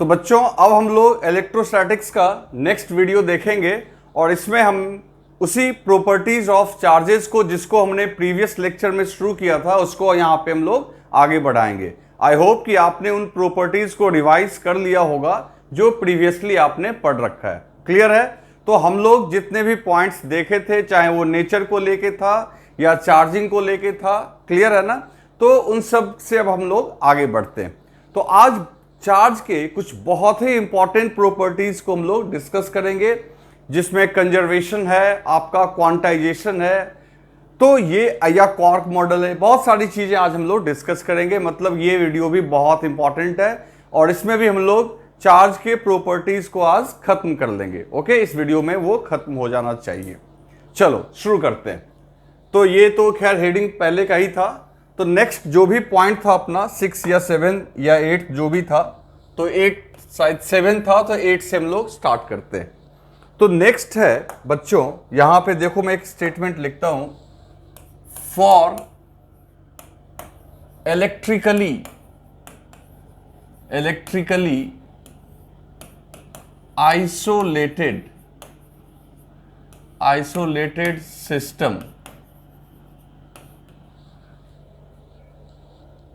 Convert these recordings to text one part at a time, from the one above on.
तो बच्चों अब हम लोग इलेक्ट्रोस्टैटिक्स का नेक्स्ट वीडियो देखेंगे और इसमें हम उसी प्रॉपर्टीज ऑफ चार्जेस को जिसको हमने प्रीवियस लेक्चर में शुरू किया था उसको यहाँ पे हम लोग आगे बढ़ाएंगे। आई होप कि आपने उन प्रॉपर्टीज को रिवाइज कर लिया होगा जो प्रीवियसली आपने पढ़ रखा है। क्लियर है? तो हम लोग जितने भी पॉइंट्स देखे थे, चाहे वो नेचर को लेके था या चार्जिंग को लेके था, क्लियर है ना? तो उन सब से अब हम लोग आगे बढ़ते हैं। तो आज चार्ज के कुछ बहुत ही इंपॉर्टेंट प्रॉपर्टीज को हम लोग डिस्कस करेंगे, जिसमें कंजर्वेशन है, आपका क्वांटाइजेशन है, तो ये या क्वार्क मॉडल है, बहुत सारी चीजें आज हम लोग डिस्कस करेंगे। मतलब ये वीडियो भी बहुत इंपॉर्टेंट है और इसमें भी हम लोग चार्ज के प्रॉपर्टीज को आज खत्म कर लेंगे। ओके, इस वीडियो में वो खत्म हो जाना चाहिए। चलो शुरू करते हैं। तो ये तो खैर हेडिंग पहले का ही था। तो नेक्स्ट जो भी पॉइंट था अपना 6 या 7 या 8 जो भी था, तो 8 शायद 7 था, तो 8 से हम लोग स्टार्ट करते हैं। तो नेक्स्ट है बच्चों, यहां पे देखो मैं एक स्टेटमेंट लिखता हूं, for electrically isolated system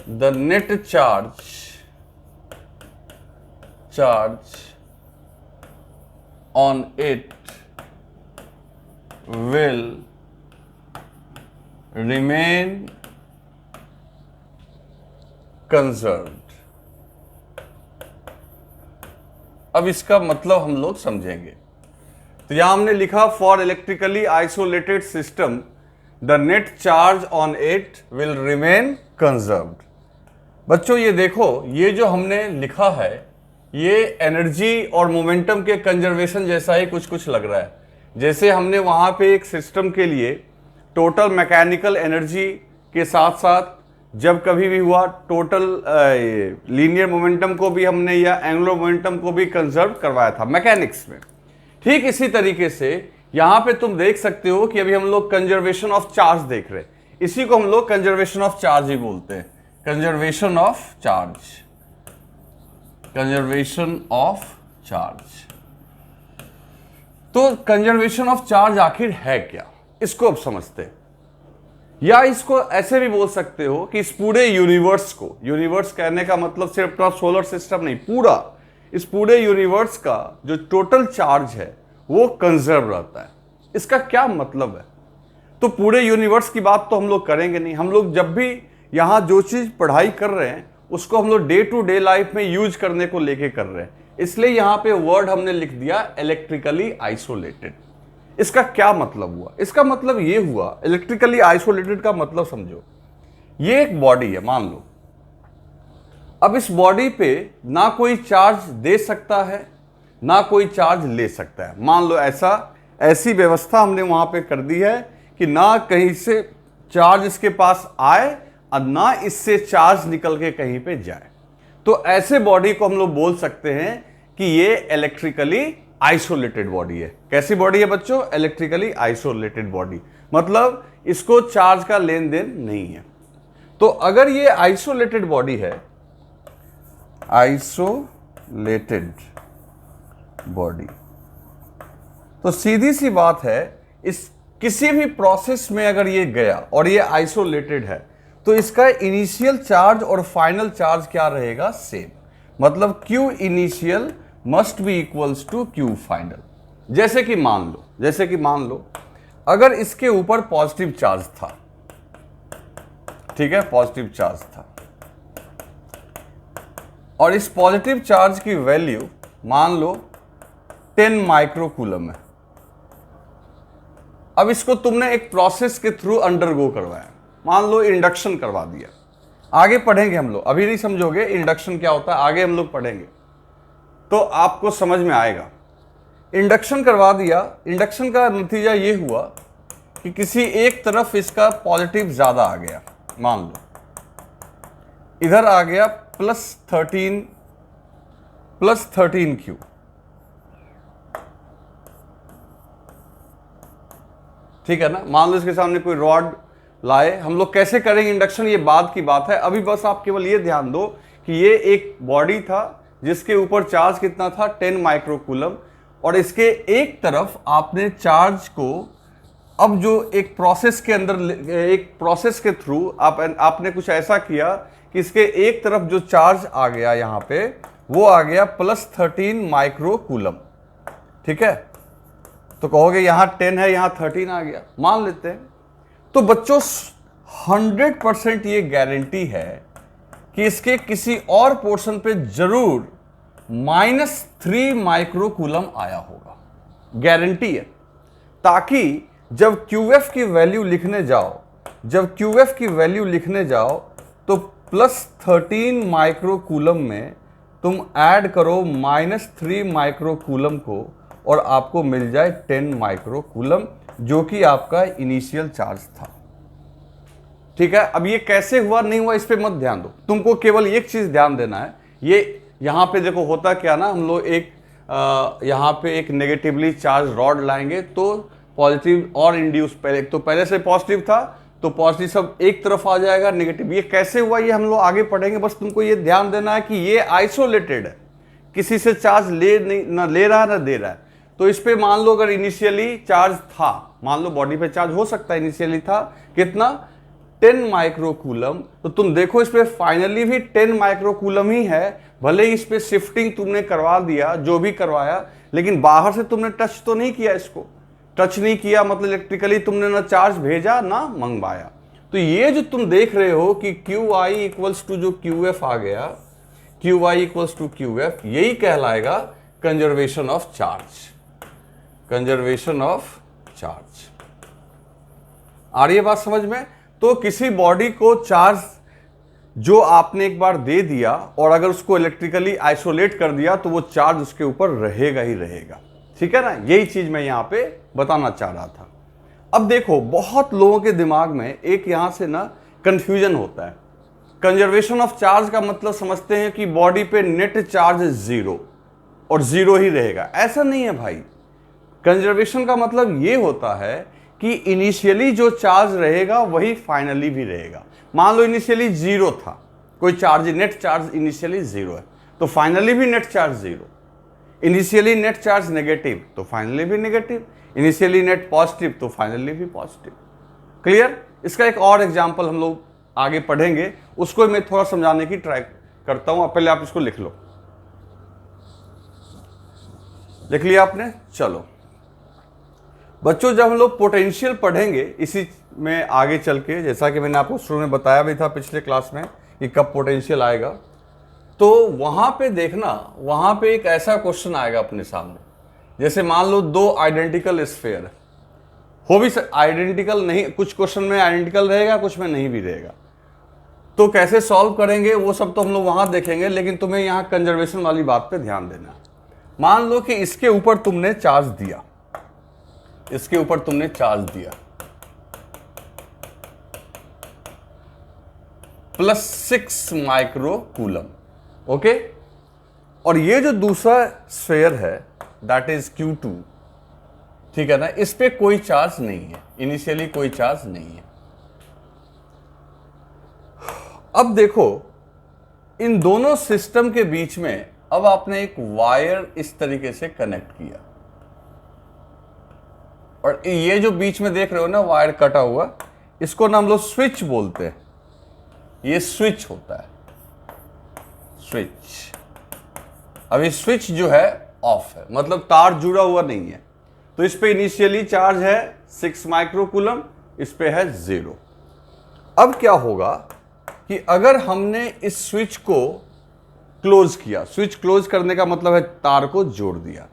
the net charge on it will remain conserved। अब इसका मतलब हम लोग समझेंगे। तो यहां हमने लिखा for electrically isolated system the net charge on it will remain conserved. बच्चों ये देखो, ये जो हमने लिखा है ये एनर्जी और मोमेंटम के कंजर्वेशन जैसा ही कुछ कुछ लग रहा है। जैसे हमने वहां पे एक सिस्टम के लिए टोटल मैकेनिकल एनर्जी के साथ साथ जब कभी भी हुआ टोटल लीनियर मोमेंटम को भी हमने या एंगुलर मोमेंटम को भी कंजर्व करवाया था मैकेनिक्स में। ठीक इसी तरीके से यहां पे तुम देख सकते हो कि अभी हम लोग कंजर्वेशन ऑफ चार्ज देख रहे हैं। इसी को हम लोग कंजर्वेशन ऑफ चार्ज ही बोलते हैं, कंजर्वेशन ऑफ चार्ज। तो कंजर्वेशन ऑफ चार्ज आखिर है क्या, इसको अब समझते हैं। या इसको ऐसे भी बोल सकते हो कि इस पूरे यूनिवर्स को, यूनिवर्स कहने का मतलब सिर्फ अपना सोलर सिस्टम नहीं, पूरा इस पूरे यूनिवर्स का जो टोटल चार्ज है वो कंजर्व रहता है। इसका क्या मतलब है? तो पूरे यूनिवर्स की बात तो हम लोग करेंगे नहीं। हम लोग जब भी यहां जो चीज पढ़ाई कर रहे हैं उसको हम लोग डे टू डे लाइफ में यूज करने को लेके कर रहे हैं, इसलिए यहां पे वर्ड हमने लिख दिया इलेक्ट्रिकली आइसोलेटेड। इसका क्या मतलब हुआ? इसका मतलब ये हुआ, इलेक्ट्रिकली आइसोलेटेड का मतलब समझो, ये एक बॉडी है मान लो। अब इस बॉडी पे ना कोई चार्ज दे सकता है ना कोई चार्ज ले सकता है। मान लो ऐसी व्यवस्था हमने वहां पे कर दी है कि ना कहीं से चार्ज इसके पास आए और ना इससे चार्ज निकल के कहीं पे जाए। तो ऐसे बॉडी को हम लोग बोल सकते हैं कि ये इलेक्ट्रिकली आइसोलेटेड बॉडी है। कैसी बॉडी है बच्चों? इलेक्ट्रिकली आइसोलेटेड बॉडी, मतलब इसको चार्ज का लेन देन नहीं है। तो अगर ये आइसोलेटेड बॉडी है, आइसोलेटेड बॉडी, तो सीधी सी बात है, इस किसी भी प्रोसेस में अगर ये गया और ये आइसोलेटेड है तो इसका इनिशियल चार्ज और फाइनल चार्ज क्या रहेगा? सेम। मतलब Q initial must be equals to Q final. जैसे कि मान लो अगर इसके ऊपर पॉजिटिव चार्ज था, ठीक है, पॉजिटिव चार्ज था, और इस पॉजिटिव चार्ज की वैल्यू मान लो 10 माइक्रोकूलम है। अब इसको तुमने एक प्रोसेस के थ्रू अंडरगो करवाया, मान लो इंडक्शन करवा दिया। आगे पढ़ेंगे हम लोग, अभी नहीं समझोगे इंडक्शन क्या होता है, आगे हम लोग पढ़ेंगे तो आपको समझ में आएगा। इंडक्शन करवा दिया, इंडक्शन का नतीजा ये हुआ कि किसी एक तरफ इसका पॉजिटिव ज्यादा आ गया, मान लो इधर आ गया +13Q, ठीक है ना। मान लो इसके सामने कोई रॉड लाए, हम लोग कैसे करेंगे इंडक्शन ये बाद की बात है, अभी बस आप केवल ये ध्यान दो कि ये एक बॉडी था जिसके ऊपर चार्ज कितना था 10 माइक्रोकूलम, और इसके एक तरफ आपने चार्ज को अब जो एक प्रोसेस के अंदर, एक प्रोसेस के थ्रू आपने कुछ ऐसा किया कि इसके एक तरफ जो चार्ज आ गया यहां पे वो आ गया +13 माइक्रोकूलम। ठीक है, तो कहोगे यहां 10 है यहां 13 आ गया, मान लेते हैं। तो बच्चों 100% ये गारंटी है कि इसके किसी और पोर्शन पे जरूर -3 माइक्रोकूलम आया होगा, गारंटी है। ताकि जब QF की वैल्यू लिखने जाओ, जब QF की वैल्यू लिखने जाओ तो +13 माइक्रोकूलम में तुम ऐड करो -3 माइक्रोकूलम को और आपको मिल जाए 10 माइक्रोकूलम, जो कि आपका इनिशियल चार्ज था। ठीक है, अब ये कैसे हुआ नहीं हुआ इस पे मत ध्यान दो, तुमको केवल एक चीज ध्यान देना है। ये यहां पे देखो होता क्या ना, हम लोग एक यहां पे एक नेगेटिवली चार्ज रॉड लाएंगे तो पॉजिटिव और इंड्यूस, पहले से पॉजिटिव था तो पॉजिटिव सब एक तरफ आ जाएगा, नेगेटिव। ये कैसे हुआ ये हम लोग आगे पढ़ेंगे, बस तुमको ये ध्यान देना है कि ये आइसोलेटेड है, किसी से चार्ज ले नहीं, ना ले रहा है ना दे रहा है। तो इस पे मान लो अगर इनिशियली चार्ज था, मान लो बॉडी पे चार्ज हो सकता है इनिशियली था कितना 10 माइक्रोकूलम, तो तुम देखो इस पे फाइनली भी 10 माइक्रोकूलम ही है। भले ही इस पे शिफ्टिंग तुमने करवा दिया जो भी करवाया, लेकिन बाहर से तुमने टच तो नहीं किया, इसको टच नहीं किया मतलब इलेक्ट्रिकली तुमने ना चार्ज भेजा ना मंगवाया। तो ये जो तुम देख रहे हो कि QI इक्वल्स टू जो QF आ गया, QI इक्वल्स टू QF, यही कहलाएगा conservation of charge, conservation of charge. आ रही है बात समझ में? तो किसी बॉडी को चार्ज जो आपने एक बार दे दिया और अगर उसको इलेक्ट्रिकली आइसोलेट कर दिया तो वो चार्ज उसके ऊपर रहेगा ही रहेगा। ठीक है ना, यही चीज मैं यहां पे बताना चाह रहा था। अब देखो बहुत लोगों के दिमाग में एक यहां से ना कंफ्यूजन होता है। कंजर्वेशन ऑफ चार्ज का मतलब समझते हैं कि बॉडी पे नेट चार्ज 0 और 0 ही रहेगा। ऐसा नहीं है भाई। कंजर्वेशन का मतलब ये होता है कि इनिशियली जो चार्ज रहेगा वही फाइनली भी रहेगा। मान लो इनिशियली 0 था, कोई चार्ज, नेट चार्ज इनिशियली 0 है तो फाइनली भी net charge 0। Initially net charge negative तो फाइनली भी नेगेटिव, इनिशियली नेट पॉजिटिव तो फाइनली भी पॉजिटिव। क्लियर? इसका एक और एग्जांपल हम लोग आगे पढ़ेंगे, उसको मैं थोड़ा समझाने की ट्राई करता हूं। पहले आप इसको लिख लो। लिख लिया आपने? चलो बच्चों, जब हम लोग पोटेंशियल पढ़ेंगे इसी में आगे चल के, जैसा कि मैंने आपको शुरू में बताया भी था पिछले क्लास में कि कब पोटेंशियल आएगा, तो वहां पे देखना, वहां पे एक ऐसा क्वेश्चन आएगा अपने सामने, जैसे मान लो दो आइडेंटिकल स्फीयर हो भी आइडेंटिकल नहीं, कुछ क्वेश्चन में आइडेंटिकल रहेगा कुछ में नहीं भी रहेगा, तो कैसे सॉल्व करेंगे वो सब तो हम लोग वहां देखेंगे। लेकिन तुम्हें यहां कंजर्वेशन वाली बात पे ध्यान देना। मान लो कि इसके ऊपर तुमने चार्ज दिया, इसके ऊपर तुमने चार्ज दिया +6 माइक्रोकूलम, ओके। और ये जो दूसरा स्फीयर है दैट इज Q2, ठीक है ना, इस पे कोई चार्ज नहीं है, इनिशियली कोई चार्ज नहीं है। अब देखो इन दोनों सिस्टम के बीच में अब आपने एक वायर इस तरीके से कनेक्ट किया, और ये जो बीच में देख रहे हो ना वायर कटा हुआ, इसको ना हम लोग स्विच बोलते हैं। ये स्विच होता है, स्विच। अभी स्विच जो है ऑफ है, मतलब तार जुड़ा हुआ नहीं है। तो इस पे इनिशियली चार्ज है 6 माइक्रोकूलम, इस पे है 0। अब क्या होगा कि अगर हमने इस स्विच को क्लोज किया, स्विच क्लोज करने का मतलब है तार को जोड़ दिया,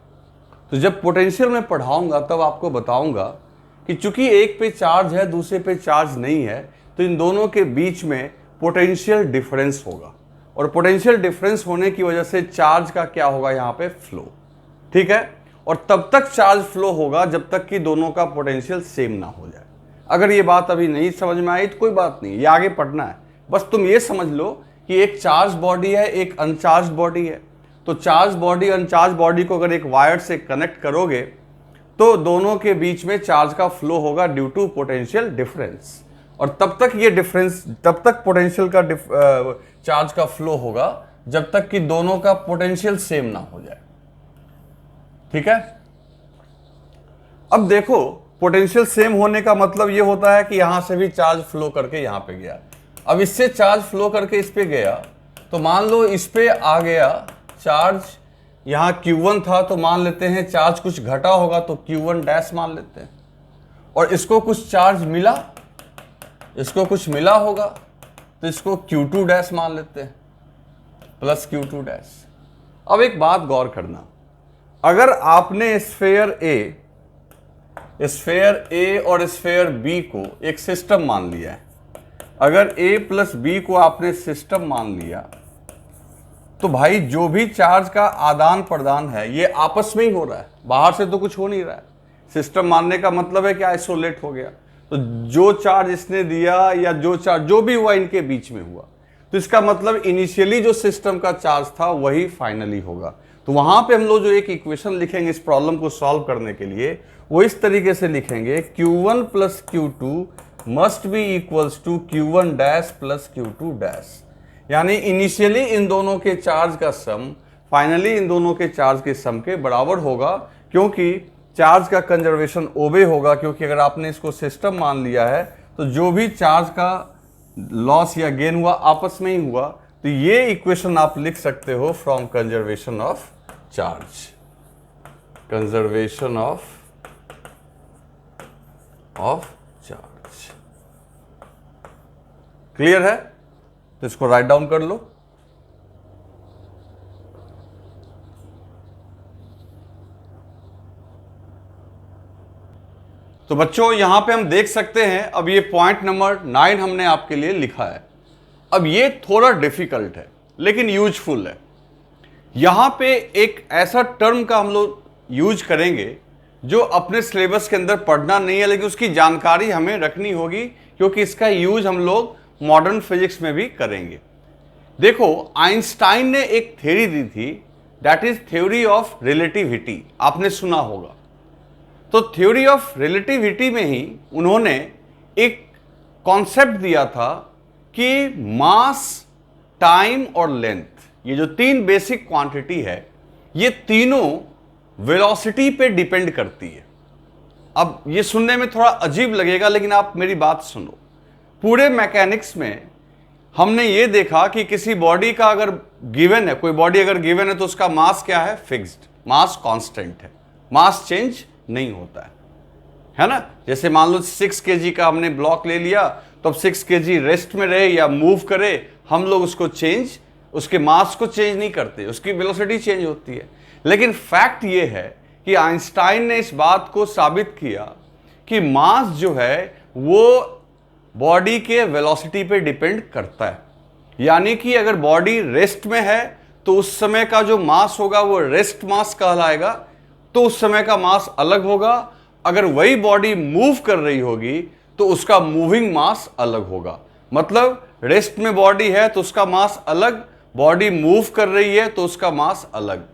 तो जब पोटेंशियल में पढ़ाऊंगा तब आपको बताऊंगा कि चूंकि एक पे चार्ज है दूसरे पे चार्ज नहीं है, तो इन दोनों के बीच में पोटेंशियल डिफरेंस होगा, और पोटेंशियल डिफरेंस होने की वजह से चार्ज का क्या होगा यहाँ पे फ्लो, ठीक है। और तब तक चार्ज फ्लो होगा जब तक कि दोनों का पोटेंशियल सेम ना हो जाए। अगर ये बात अभी नहीं समझ में आई तो कोई बात नहीं, ये आगे पढ़ना है। बस तुम ये समझ लो कि एक चार्ज बॉडी है एक अनचार्ज बॉडी है, तो चार्ज बॉडी अनचार्ज बॉडी को अगर एक वायर से कनेक्ट करोगे तो दोनों के बीच में चार्ज का फ्लो होगा ड्यू टू पोटेंशियल डिफरेंस, और तब तक ये डिफरेंस, तब तक पोटेंशियल का चार्ज का फ्लो होगा जब तक कि दोनों का पोटेंशियल सेम ना हो जाए। ठीक है, अब देखो पोटेंशियल सेम होने का मतलब ये होता है कि यहां से भी चार्ज फ्लो करके यहां पे गया। अब इससे चार्ज फ्लो करके इस पे गया, तो मान लो इस पे आ गया चार्ज, यहां Q1 था तो मान लेते हैं चार्ज कुछ घटा होगा तो Q1 डैश मान लेते हैं, और इसको कुछ चार्ज मिला, इसको कुछ मिला होगा तो इसको Q2 डैश मान लेते हैं, प्लस Q2 डैश। अब एक बात गौर करना, अगर आपने स्फेयर ए और स्फेयर बी को एक सिस्टम मान लिया है, अगर ए प्लस बी को आपने सिस्टम मान लिया, तो भाई जो भी चार्ज का आदान प्रदान है ये आपस में ही हो रहा है, बाहर से तो कुछ हो नहीं रहा है। सिस्टम मानने का मतलब है कि आइसोलेट हो गया, तो जो चार्ज इसने दिया या जो चार्ज जो भी हुआ इनके बीच में हुआ, तो इसका मतलब इनिशियली जो सिस्टम का चार्ज था वही फाइनली होगा। तो वहां पे हम लोग जो एक इक्वेशन लिखेंगे इस प्रॉब्लम को सॉल्व करने के लिए, वो इस तरीके से लिखेंगे, Q1 plus Q2 must be equals to Q1 dash plus Q2 dash. यानी इनिशियली इन दोनों के चार्ज का सम फाइनली इन दोनों के चार्ज के सम के बराबर होगा, क्योंकि चार्ज का कंजर्वेशन ओबे होगा, क्योंकि अगर आपने इसको सिस्टम मान लिया है तो जो भी चार्ज का लॉस या गेन हुआ आपस में ही हुआ। तो ये इक्वेशन आप लिख सकते हो from conservation of charge, conservation of charge. Clear है? तो इसको राइट डाउन कर लो। तो बच्चों यहां पे हम देख सकते हैं, अब ये पॉइंट नंबर 9 हमने आपके लिए लिखा है। अब ये थोड़ा डिफिकल्ट है लेकिन यूजफुल है। यहां पे एक ऐसा टर्म का हम लोग यूज करेंगे जो अपने सिलेबस के अंदर पढ़ना नहीं है, लेकिन उसकी जानकारी हमें रखनी होगी, क्योंकि इसका यूज हम लोग मॉडर्न फिजिक्स में भी करेंगे। देखो आइंस्टाइन ने एक थ्योरी दी थी, that is theory of relativity, आपने सुना होगा। तो थ्योरी ऑफ रिलेटिविटी में ही उन्होंने एक कॉन्सेप्ट दिया था कि मास, टाइम और लेंथ, ये जो तीन बेसिक क्वांटिटी है, ये तीनों वेलोसिटी पे डिपेंड करती है। अब ये सुनने में थोड़ा अजीब लगेगा, लेकिन आप मेरी बात सुनो। पूरे मैकेनिक्स में हमने ये देखा कि किसी बॉडी का अगर गिवन है, कोई बॉडी अगर गिवन है तो उसका मास क्या है? फिक्स्ड, मास कांस्टेंट है, मास चेंज नहीं होता है ना। जैसे मान लो 6 kg का हमने ब्लॉक ले लिया, तो अब 6 kg रेस्ट में रहे या मूव करे, हम लोग उसको चेंज, उसके मास को चेंज नहीं करते, उसकी वेलोसिटी चेंज होती है। लेकिन फैक्ट ये है कि आइंस्टाइन ने इस बात को साबित किया कि मास जो है वो बॉडी के वेलोसिटी पे डिपेंड करता है। यानी कि अगर बॉडी रेस्ट में है तो उस समय का जो मास होगा वो रेस्ट मास कहलाएगा, तो उस समय का मास अलग होगा। अगर वही बॉडी मूव कर रही होगी तो उसका मूविंग मास अलग होगा। मतलब रेस्ट में बॉडी है तो उसका मास अलग, बॉडी मूव कर रही है तो उसका मास अलग।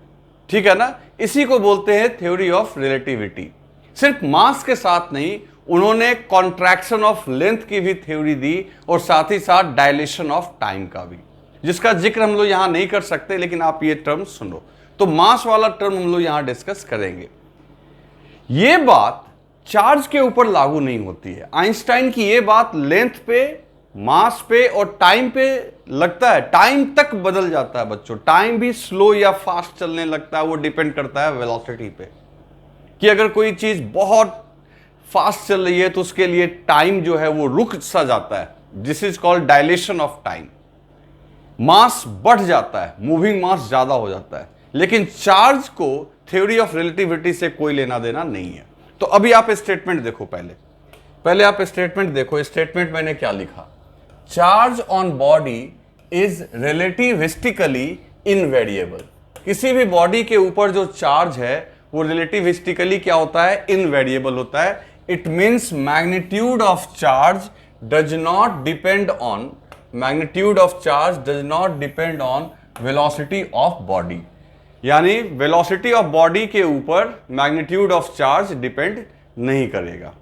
ठीक है ना, इसी को बोलते हैं थ्योरी ऑफ रिलेटिविटी। सिर्फ मास के साथ नहीं, उन्होंने कॉन्ट्रैक्शन ऑफ लेंथ की भी थ्योरी दी, और साथ ही साथ डायलेशन ऑफ टाइम का भी, जिसका जिक्र हम लोग यहां नहीं कर सकते, लेकिन आप ये टर्म सुनो। तो मास वाला टर्म हम लोग यहां डिस्कस करेंगे। ये बात चार्ज के ऊपर लागू नहीं होती है। आइंस्टाइन की ये बात लेंथ पे, मास पे और टाइम पे लगता है। टाइम तक बदल जाता है बच्चों, टाइम भी स्लो या फास्ट चलने लगता है, वो डिपेंड करता है वेलोसिटी पे। कि अगर कोई चीज बहुत फास्ट चल रही है तो उसके लिए टाइम जो है वो रुक सा जाता है, this is called dilation of time. Mass बढ़ जाता है, मूविंग मास ज्यादा हो जाता है, लेकिन चार्ज को थ्योरी ऑफ रिलेटिविटी से कोई लेना देना नहीं है। तो अभी आप स्टेटमेंट देखो, पहले आप स्टेटमेंट देखो। स्टेटमेंट मैंने क्या लिखा? Charge on body is relativistically invariable. किसी भी बॉडी के ऊपर जो चार्ज है वो रिलेटिविस्टिकली क्या होता है? इनवेरिएबल होता है। It means magnitude of charge does not depend on, magnitude of charge does not depend on velocity of body. यानी वेलोसिटी ऑफ बॉडी के ऊपर मैग्नीट्यूड ऑफ चार्ज डिपेंड नहीं करेगा।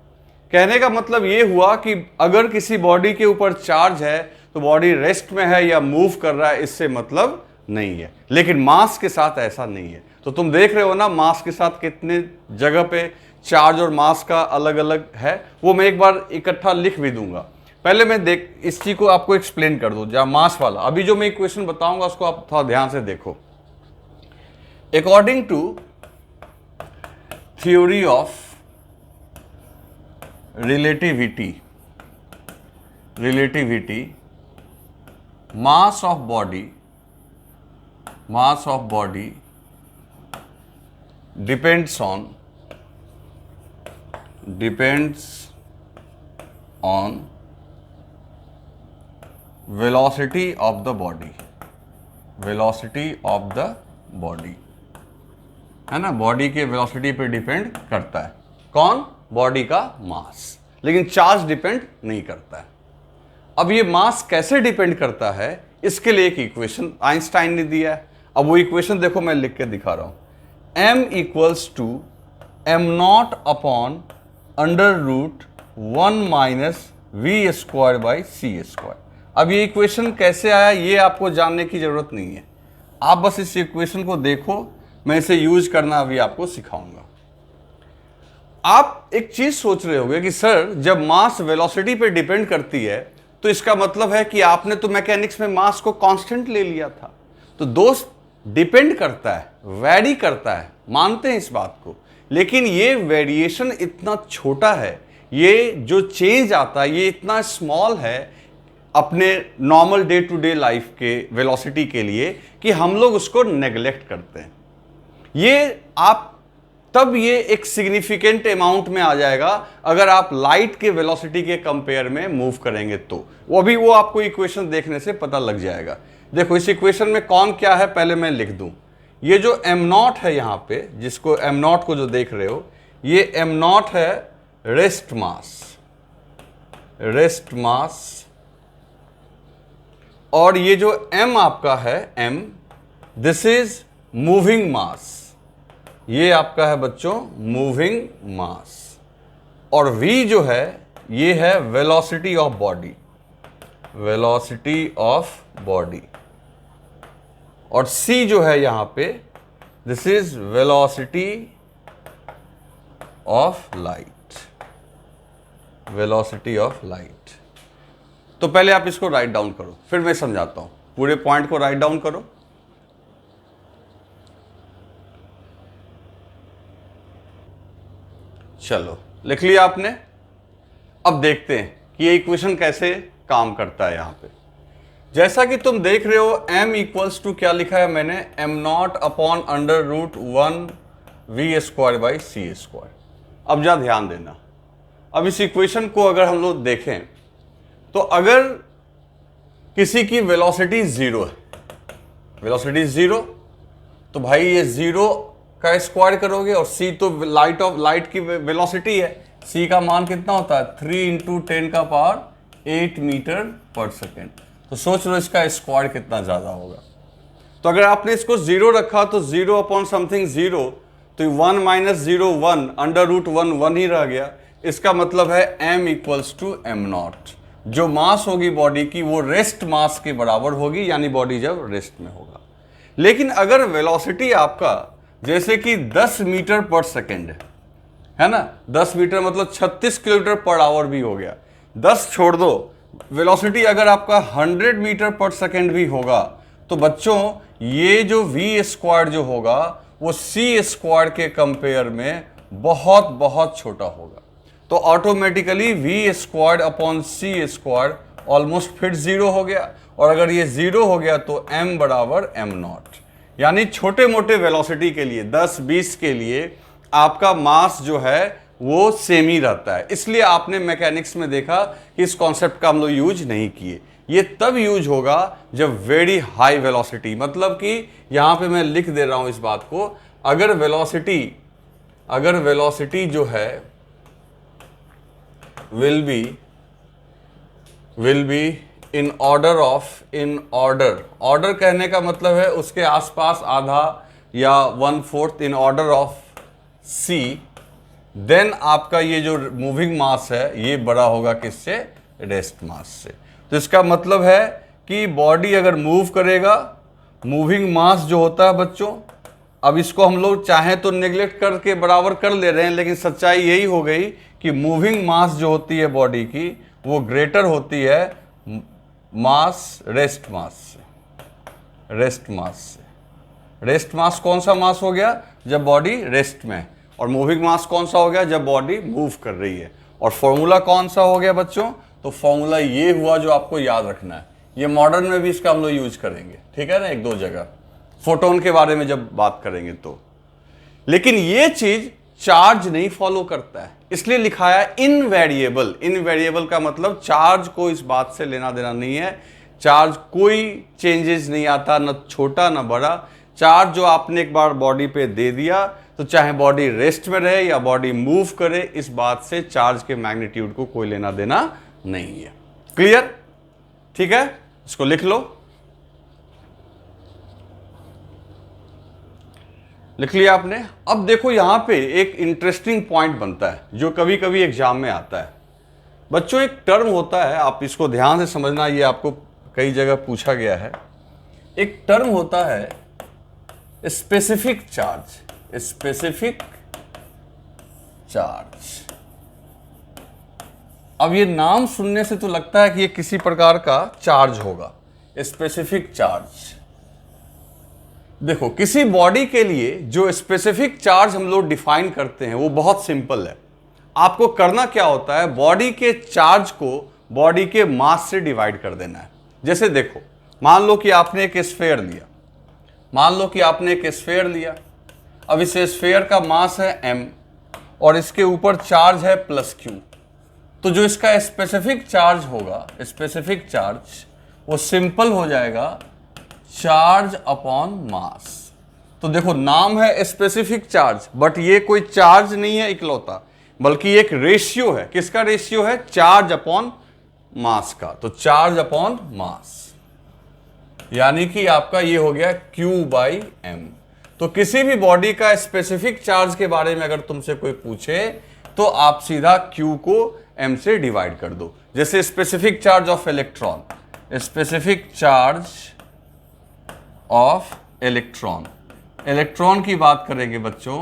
कहने का मतलब ये हुआ कि अगर किसी बॉडी के ऊपर चार्ज है तो बॉडी रेस्ट में है या मूव कर रहा है, इससे मतलब नहीं है। लेकिन मास के साथ ऐसा नहीं है। तो तुम देख रहे हो ना मास के साथ कितने जगह पे चार्ज और मास का अलग अलग है, वो मैं एक बार इकट्ठा लिख भी दूंगा। पहले मैं इस चीज को आपको एक्सप्लेन कर दूं, जहां मास वाला अभी जो मैं इक्वेशन बताऊंगा उसको आप थोड़ा ध्यान से देखो। According to theory of relativity mass of body depends on velocity of the body, है ना। बॉडी के वेलोसिटी पे डिपेंड करता है कौन, बॉडी का मास, लेकिन चार्ज डिपेंड नहीं करता है। अब ये मास कैसे डिपेंड करता है, इसके लिए एक इक्वेशन आइंस्टाइन ने दिया है। अब वो इक्वेशन देखो, मैं लिख के दिखा रहा हूं। m equals to m0 upon under root 1 minus V square by C square. अब ये इक्वेशन कैसे आया ये आपको जानने की जरूरत नहीं है, आप बस इस इक्वेशन को देखो, मैं इसे यूज करना अभी आपको सिखाऊंगा। आप एक चीज सोच रहे होंगे कि सर जब मास वेलोसिटी पे डिपेंड करती है तो इसका मतलब है कि आपने तो मैकेनिक्स में मास को कांस्टेंट ले लिया था। तो दोस्त डिपेंड करता है, वैरी करता है, मानते हैं इस बात को, लेकिन ये वेरिएशन इतना छोटा है, ये जो चेंज आता है ये इतना स्मॉल है अपने normal day to day life के वेलोसिटी के लिए कि हम लोग उसको नेग्लेक्ट करते हैं। ये आप तब ये एक सिग्निफिकेंट अमाउंट में आ जाएगा अगर आप लाइट के वेलोसिटी के कंपेयर में मूव करेंगे तो वो आपको इक्वेशन देखने से पता लग जाएगा। देखो इस इक्वेशन में कौन क्या है पहले मैं लिख दूं। ये जो m0 है यहां पे, जिसको m0 को जो देख रहे हो, ये m0 है रेस्ट मास, और ये जो m आपका है m, दिस इज मूविंग मास, ये आपका है बच्चों मूविंग मास, और v जो है ये है वेलोसिटी ऑफ बॉडी, और c जो है यहां पे this is velocity of light. तो पहले आप इसको राइट डाउन करो, फिर मैं समझाता हूं। पूरे पॉइंट को राइट डाउन करो। चलो लिख लिया आपने। अब देखते हैं कि ये इक्वेशन कैसे काम करता है। यहां पे जैसा कि तुम देख रहे हो m इक्वल्स टू क्या लिखा है मैंने, m0 upon under root 1 V square by C square. अब जा ध्यान देना, अब इस इक्वेशन को अगर हम लोग देखें तो अगर किसी की वेलोसिटी जीरो है, तो भाई ये जीरो का स्क्वायर करोगे, और c तो लाइट की वेलोसिटी है, c का मान कितना होता है 3 × 10⁸ मीटर पर सेकेंड। तो सोच लो इसका स्क्वायर कितना ज्यादा होगा। तो अगर आपने इसको जीरो रखा तो 0 अपॉन समथिंग 0, तो 1 माइनस 0 1, अंडर रूट 1 ही रह गया। इसका मतलब है m इक्वल्स टू m0, जो मास होगी बॉडी की वो रेस्ट मास के बराबर होगी, यानी बॉडी जब रेस्ट में होगा। लेकिन अगर वेलोसिटी आपका जैसे कि 10 मीटर पर सेकेंड है ना, 10 मीटर मतलब 36 किलोमीटर पर आवर भी हो गया, 10 छोड़ दो, वेलोसिटी अगर आपका 100 मीटर पर सेकेंड भी होगा, तो बच्चों ये जो v स्क्वायर जो होगा वो c स्क्वायर के कंपेयर में बहुत बहुत छोटा होगा। तो automatically v square upon c square almost फिर जीरो हो गया, और अगर ये जीरो हो गया तो m बराबर m0, यानी छोटे मोटे वेलोसिटी के लिए 10-20 के लिए आपका मास जो है वो सेम ही रहता है। इसलिए आपने मैकेनिक्स में देखा कि इस कॉन्सेप्ट का हम लोग यूज नहीं किए। ये तब यूज होगा जब वेरी हाई वेलोसिटी, मतलब कि यहां पे मैं लिख दे रहा हूं इस बात को, अगर वेलोसिटी जो है विल बी इन ऑर्डर कहने का मतलब है उसके आसपास आधा या 1/4 in order of c, then आपका ये जो मूविंग मास है ये बड़ा होगा किससे, रेस्ट मास से। तो इसका मतलब है कि बॉडी अगर मूव करेगा मूविंग मास जो होता है बच्चों, अब इसको हम लोग चाहें तो नेग्लेक्ट करके बराबर कर ले रहे हैं, लेकिन सच्चाई यही हो गई कि मूविंग मास जो होती है बॉडी की वो ग्रेटर होती है मास रेस्ट मास से। रेस्ट मास से, रेस्ट मास कौन सा मास हो गया? जब बॉडी रेस्ट में है। और मूविंग मास कौन सा हो गया? जब बॉडी मूव कर रही है। और फॉर्मूला कौन सा हो गया बच्चों? तो फॉर्मूला ये हुआ जो आपको याद रखना है। ये मॉडर्न में भी इसका हम लोग यूज करेंगे, ठीक है ना, एक दो जगह फोटोन के बारे में जब बात करेंगे तो। लेकिन ये चीज चार्ज नहीं फॉलो करता है, इसलिए लिखा है इनवेरिएबल। इनवेरिएबल का मतलब चार्ज को इस बात से लेना देना नहीं है, चार्ज कोई चेंजेस नहीं आता, न छोटा न बड़ा। चार्ज जो आपने एक बार बॉडी पे दे दिया तो चाहे बॉडी रेस्ट में रहे या बॉडी मूव करे, इस बात से चार्ज के मैग्नीट्यूड को कोई लेना देना नहीं है। क्लियर? ठीक है, इसको लिख लो। लिख लिया आपने? अब देखो यहां पे एक इंटरेस्टिंग पॉइंट बनता है जो कभी कभी एग्जाम में आता है बच्चों। एक टर्म होता है, आप इसको ध्यान से समझना, ये आपको कई जगह पूछा गया है। एक टर्म होता है स्पेसिफिक चार्ज। स्पेसिफिक चार्ज, अब ये नाम सुनने से तो लगता है कि ये किसी प्रकार का चार्ज होगा। स्पेसिफिक चार्ज, देखो किसी बॉडी के लिए जो स्पेसिफिक चार्ज हम लोग डिफाइन करते हैं वो बहुत सिंपल है। आपको करना क्या होता है, बॉडी के चार्ज को बॉडी के मास से डिवाइड कर देना है। जैसे देखो, मान लो कि आपने एक स्फेयर लिया, मान लो कि आपने एक स्फेयर लिया। अब इस स्फेयर का मास है m और इसके ऊपर चार्ज है +q। तो जो इसका स्पेसिफिक चार्ज होगा, स्पेसिफिक चार्ज, वो सिंपल हो जाएगा चार्ज अपॉन मास। तो देखो नाम है स्पेसिफिक चार्ज, बट ये कोई चार्ज नहीं है इकलौता, बल्कि एक रेशियो है। किसका रेशियो है? चार्ज अपॉन मास का। तो चार्ज अपॉन मास, यानी कि आपका ये हो गया Q/m। तो किसी भी बॉडी का स्पेसिफिक चार्ज के बारे में अगर तुमसे कोई पूछे तो आप सीधा Q को m से डिवाइड कर दो। जैसे specific charge of electron, specific charge of electron, electron की बात करेंगे बच्चों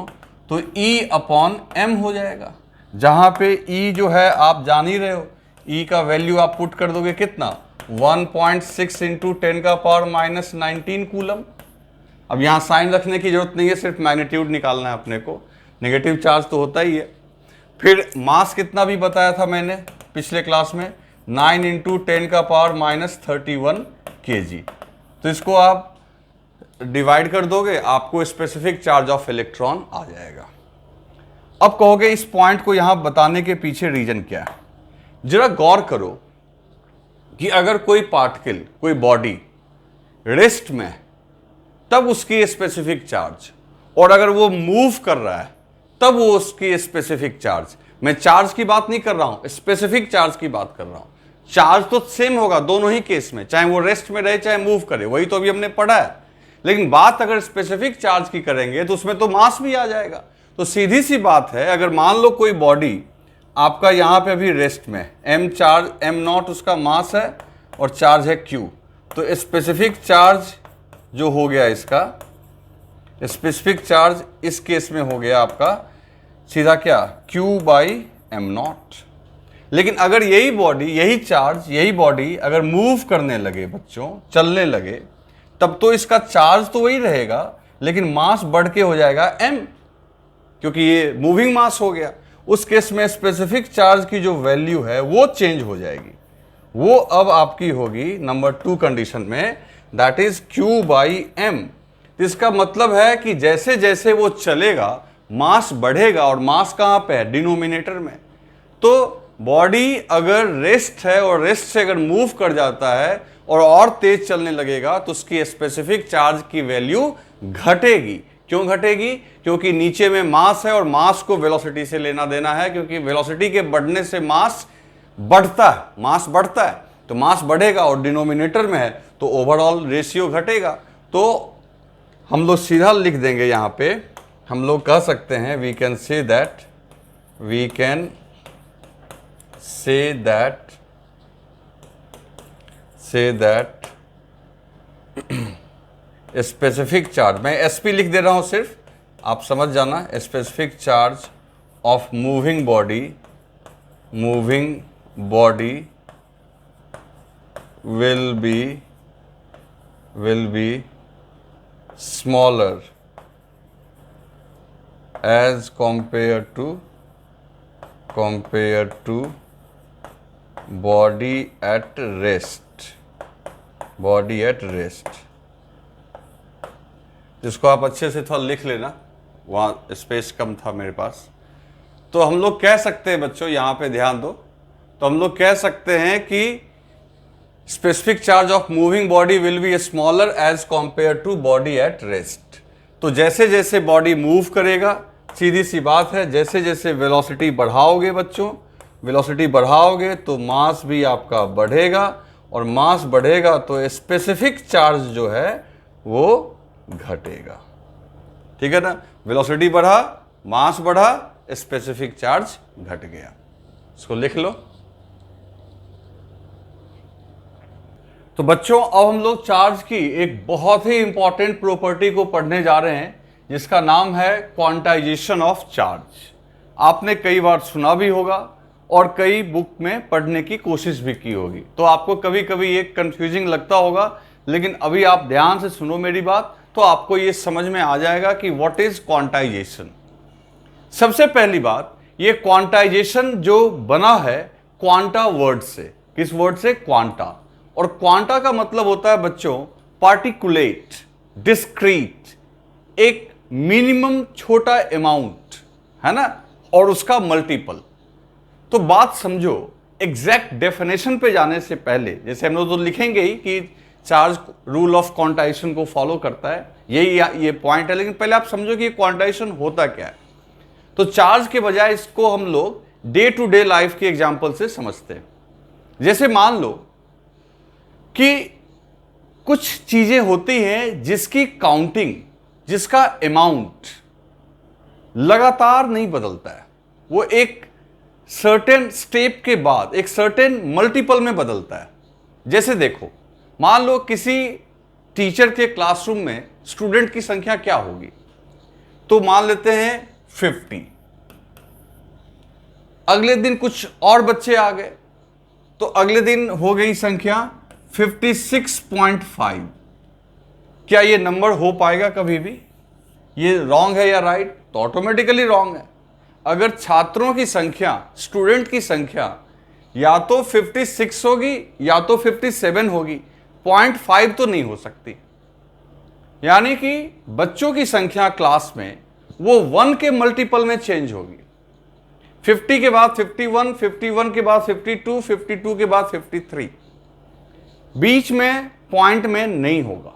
तो E/m हो जाएगा। जहां पे E जो है आप जान ही रहे हो, E का वैल्यू आप पुट कर दोगे कितना? 1.6 इंटू 10⁻⁻19 कूलम। अब यहां साइन रखने की जरूरत नहीं है, सिर्फ मैग्नीट्यूड निकालना है अपने को। नेगेटिव चार्ज तो होता ही है। फिर मास कितना भी बताया था मैंने पिछले क्लास में, 9 इंटू 10⁻31 kg। तो इसको आप डिवाइड कर दोगे, आपको स्पेसिफिक चार्ज ऑफ इलेक्ट्रॉन आ जाएगा। अब कहोगे इस पॉइंट को यहां बताने के पीछे रीजन क्या है? जरा गौर करो कि अगर कोई पार्टिकल, कोई बॉडी रेस्ट में है तब उसकी स्पेसिफिक चार्ज, और अगर वो मूव कर रहा है तब वो उसकी स्पेसिफिक चार्ज। मैं चार्ज की बात नहीं कर रहा हूं, स्पेसिफिक चार्ज की बात कर रहा हूं। चार्ज तो सेम होगा दोनों ही केस में, चाहे वो रेस्ट में रहे चाहे मूव करे, वही तो अभी हमने पढ़ा है। लेकिन बात अगर स्पेसिफिक चार्ज की करेंगे तो उसमें तो मास भी आ जाएगा। तो सीधी सी बात है, अगर मान लो कोई बॉडी आपका यहां पे अभी रेस्ट में, m चार्ज, m0 उसका मास है और चार्ज है q, तो स्पेसिफिक चार्ज जो हो गया इसका, स्पेसिफिक चार्ज इस केस में हो गया आपका सीधा क्या? Q/m0। लेकिन अगर यही बॉडी, यही चार्ज, यही बॉडी अगर मूव करने लगे बच्चों, चलने लगे, तब तो इसका चार्ज तो वही रहेगा लेकिन मास बढ़ के हो जाएगा m, क्योंकि ये मूविंग मास हो गया। उस केस में स्पेसिफिक चार्ज की जो वैल्यू है वो चेंज हो जाएगी। वो अब आपकी होगी नंबर 2 कंडीशन में, दैट इज Q/m। इसका मतलब है कि जैसे जैसे वो चलेगा मास बढ़ेगा, और मास कहां पे है? डिनोमिनेटर में। तो बॉडी अगर रेस्ट है और रेस्ट से अगर मूव कर जाता है और तेज चलने लगेगा तो उसकी स्पेसिफिक चार्ज की वैल्यू घटेगी। क्यों घटेगी? क्योंकि नीचे में मास है और मास को वेलोसिटी से लेना देना है, क्योंकि वेलोसिटी के बढ़ने से मास बढ़ता है, मास बढ़ता है तो मास बढ़ेगा, और डिनोमिनेटर में है तो ओवरऑल रेशियो घटेगा। तो हम लोग सीधा लिख देंगे यहां पे, हम लोग कह सकते हैं we can say that specific charge, मैं एसपी लिख दे रहा हूं सिर्फ, आप समझ जाना। Specific charge of moving body will be smaller as compared to body at rest, जिसको आप अच्छे से थोड़ा लिख लेना, वहाँ स्पेस कम था मेरे पास। तो हम लोग कह सकते हैं बच्चों, यहाँ पे ध्यान दो, तो हम लोग कह सकते हैं कि specific charge of moving body will be smaller as compare to body at rest. तो जैसे जैसे बॉडी मूव करेगा, सीधी सी बात है, जैसे जैसे वेलोसिटी बढ़ाओगे बच्चों, वेलोसिटी बढ़ाओगे तो मास भी आपका बढ़ेगा, और मास बढ़ेगा तो स्पेसिफिक चार्ज जो है वो घटेगा। ठीक है ना, वेलोसिटी बढ़ा, मास बढ़ा, स्पेसिफिक चार्ज घट गया। इसको लिख लो। तो बच्चों अब हम लोग चार्ज की एक बहुत ही इंपॉर्टेंट प्रॉपर्टी को पढ़ने जा रहे हैं, जिसका नाम है क्वांटाइजेशन ऑफ चार्ज। आपने कई बार सुना भी होगा और कई बुक में पढ़ने की कोशिश भी की होगी, तो आपको कभी कभी ये कंफ्यूजिंग लगता होगा, लेकिन अभी आप ध्यान से सुनो मेरी बात, तो आपको ये समझ में आ जाएगा कि व्हाट इज क्वांटाइजेशन। सबसे पहली बात, ये क्वांटाइजेशन जो बना है क्वांटा वर्ड से। किस वर्ड से? क्वांटा। और क्वांटा का मतलब होता है बच्चों पार्टिकुलेट, डिस्क्रीट, एक मिनिमम छोटा अमाउंट, है ना, और उसका मल्टीपल। तो बात समझो, एग्जैक्ट डेफिनेशन पे जाने से पहले, जैसे हम लोग तो लिखेंगे ही कि चार्ज रूल ऑफ क्वांटाइजेशन को फॉलो करता है, यही ये पॉइंट है, लेकिन पहले आप समझो कि क्वांटाइजेशन होता क्या है। तो चार्ज के बजाय इसको हम लोग डे टू डे लाइफ के एग्जाम्पल से समझते हैं। जैसे मान लो कि कुछ चीजें होती हैं जिसकी काउंटिंग, जिसका अमाउंट लगातार नहीं बदलता है, वो एक सर्टेन स्टेप के बाद एक सर्टेन मल्टीपल में बदलता है। जैसे देखो, मान लो किसी टीचर के क्लासरूम में स्टूडेंट की संख्या क्या होगी, तो मान लेते हैं 50। अगले दिन कुछ और बच्चे आ गए, तो अगले दिन हो गई संख्या 56.5। क्या ये नंबर हो पाएगा कभी भी? ये रॉन्ग है या राइट? तो ऑटोमेटिकली रॉन्ग है। अगर छात्रों की संख्या, स्टूडेंट की संख्या या तो 56 होगी या तो 57 होगी, 0.5 तो नहीं हो सकती। यानी कि बच्चों की संख्या क्लास में वो 1 के मल्टीपल में चेंज होगी। 50 के बाद 51, 51 के बाद 52, 52 के बाद 53, बीच में पॉइंट में नहीं होगा।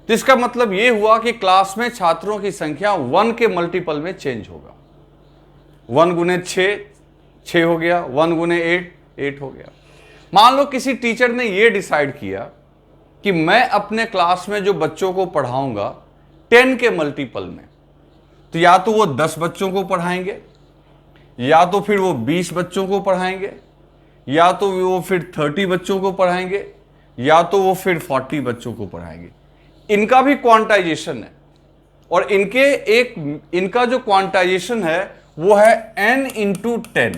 तो इसका मतलब यह हुआ कि क्लास में छात्रों की संख्या 1 के मल्टीपल में चेंज होगा। 1 गुने 6, 6 हो गया, 1 गुने 8, 8 हो गया। मान लो किसी टीचर ने यह डिसाइड किया कि मैं अपने क्लास में जो बच्चों को पढ़ाऊंगा 10 के मल्टीपल में, तो या तो वो 10 बच्चों को पढ़ाएंगे, या तो फिर वो 20 बच्चों को पढ़ाएंगे, या तो वो फिर 30 बच्चों को पढ़ाएंगे, या तो वो फिर 40 बच्चों को पढ़ाएंगे। इनका भी क्वांटाइजेशन है, और इनका जो क्वांटाइजेशन है वो है n इंटू 10,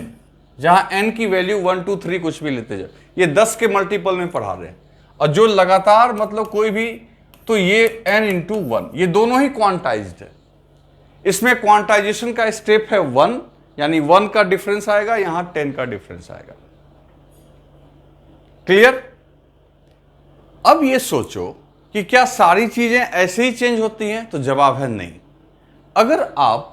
जहां n की वैल्यू 1 2 3 कुछ भी लेते जाओ। ये 10 के मल्टीपल में पढ़ा रहे हैं, और जो लगातार मतलब कोई भी, तो ये n इंटू 1, ये दोनों ही क्वांटाइज्ड है। इसमें क्वांटाइजेशन का स्टेप है 1, यानी 1 का डिफरेंस आएगा, यहां 10 का डिफरेंस आएगा। क्लियर? अब ये सोचो कि क्या सारी चीजें ऐसे ही चेंज होती हैं? तो जवाब है नहीं। अगर आप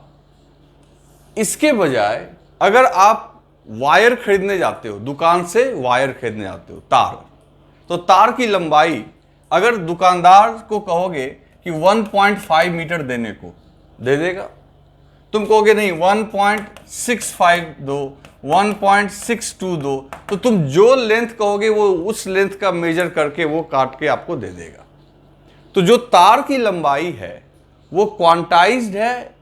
इसके बजाय, अगर आप वायर खरीदने जाते हो, दुकान से वायर खरीदने जाते हो, तार, तो तार की लंबाई अगर दुकानदार को कहोगे कि 1.5 मीटर देने को, दे देगा। तुम कहोगे नहीं 1.65 दो, 1.62 दो, तो तुम जो लेंथ कहोगे वो उस लेंथ का मेजर करके वो काट के आपको दे देगा। तो जो तार की लंबाई है वो क्वांटाइज्ड है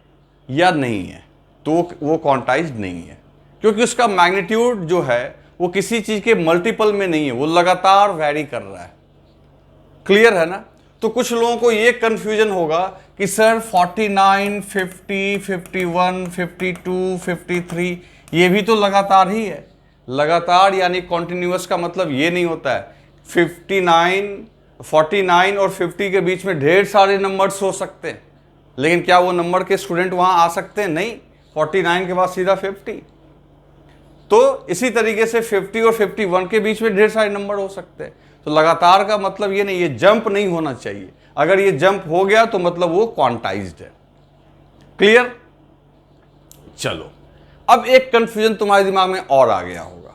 या नहीं है? तो वो क्वांटाइज्ड नहीं है, क्योंकि उसका मैग्नीट्यूड जो है वो किसी चीज के मल्टीपल में नहीं है, वो लगातार वैरी कर रहा है। क्लियर है ना? तो कुछ लोगों को ये कंफ्यूजन होगा कि सर 49, 50, 51, 52, 53 ये भी तो लगातार ही है। लगातार यानी कॉन्टिन्यूअस का मतलब ये नहीं होता है 49 और 50 के बीच में ढेर सारे नंबर्स हो सकते हैं, लेकिन क्या वो नंबर के स्टूडेंट वहां आ सकते हैं? नहीं, 49 के बाद सीधा 50। तो इसी तरीके से 50 और 51 के बीच में ढेर सारे नंबर हो सकते हैं। तो लगातार का मतलब ये नहीं, ये जंप नहीं होना चाहिए। अगर ये जंप हो गया तो मतलब वो क्वांटाइज्ड है। क्लियर? चलो, अब एक कंफ्यूजन तुम्हारे दिमाग में और आ गया होगा,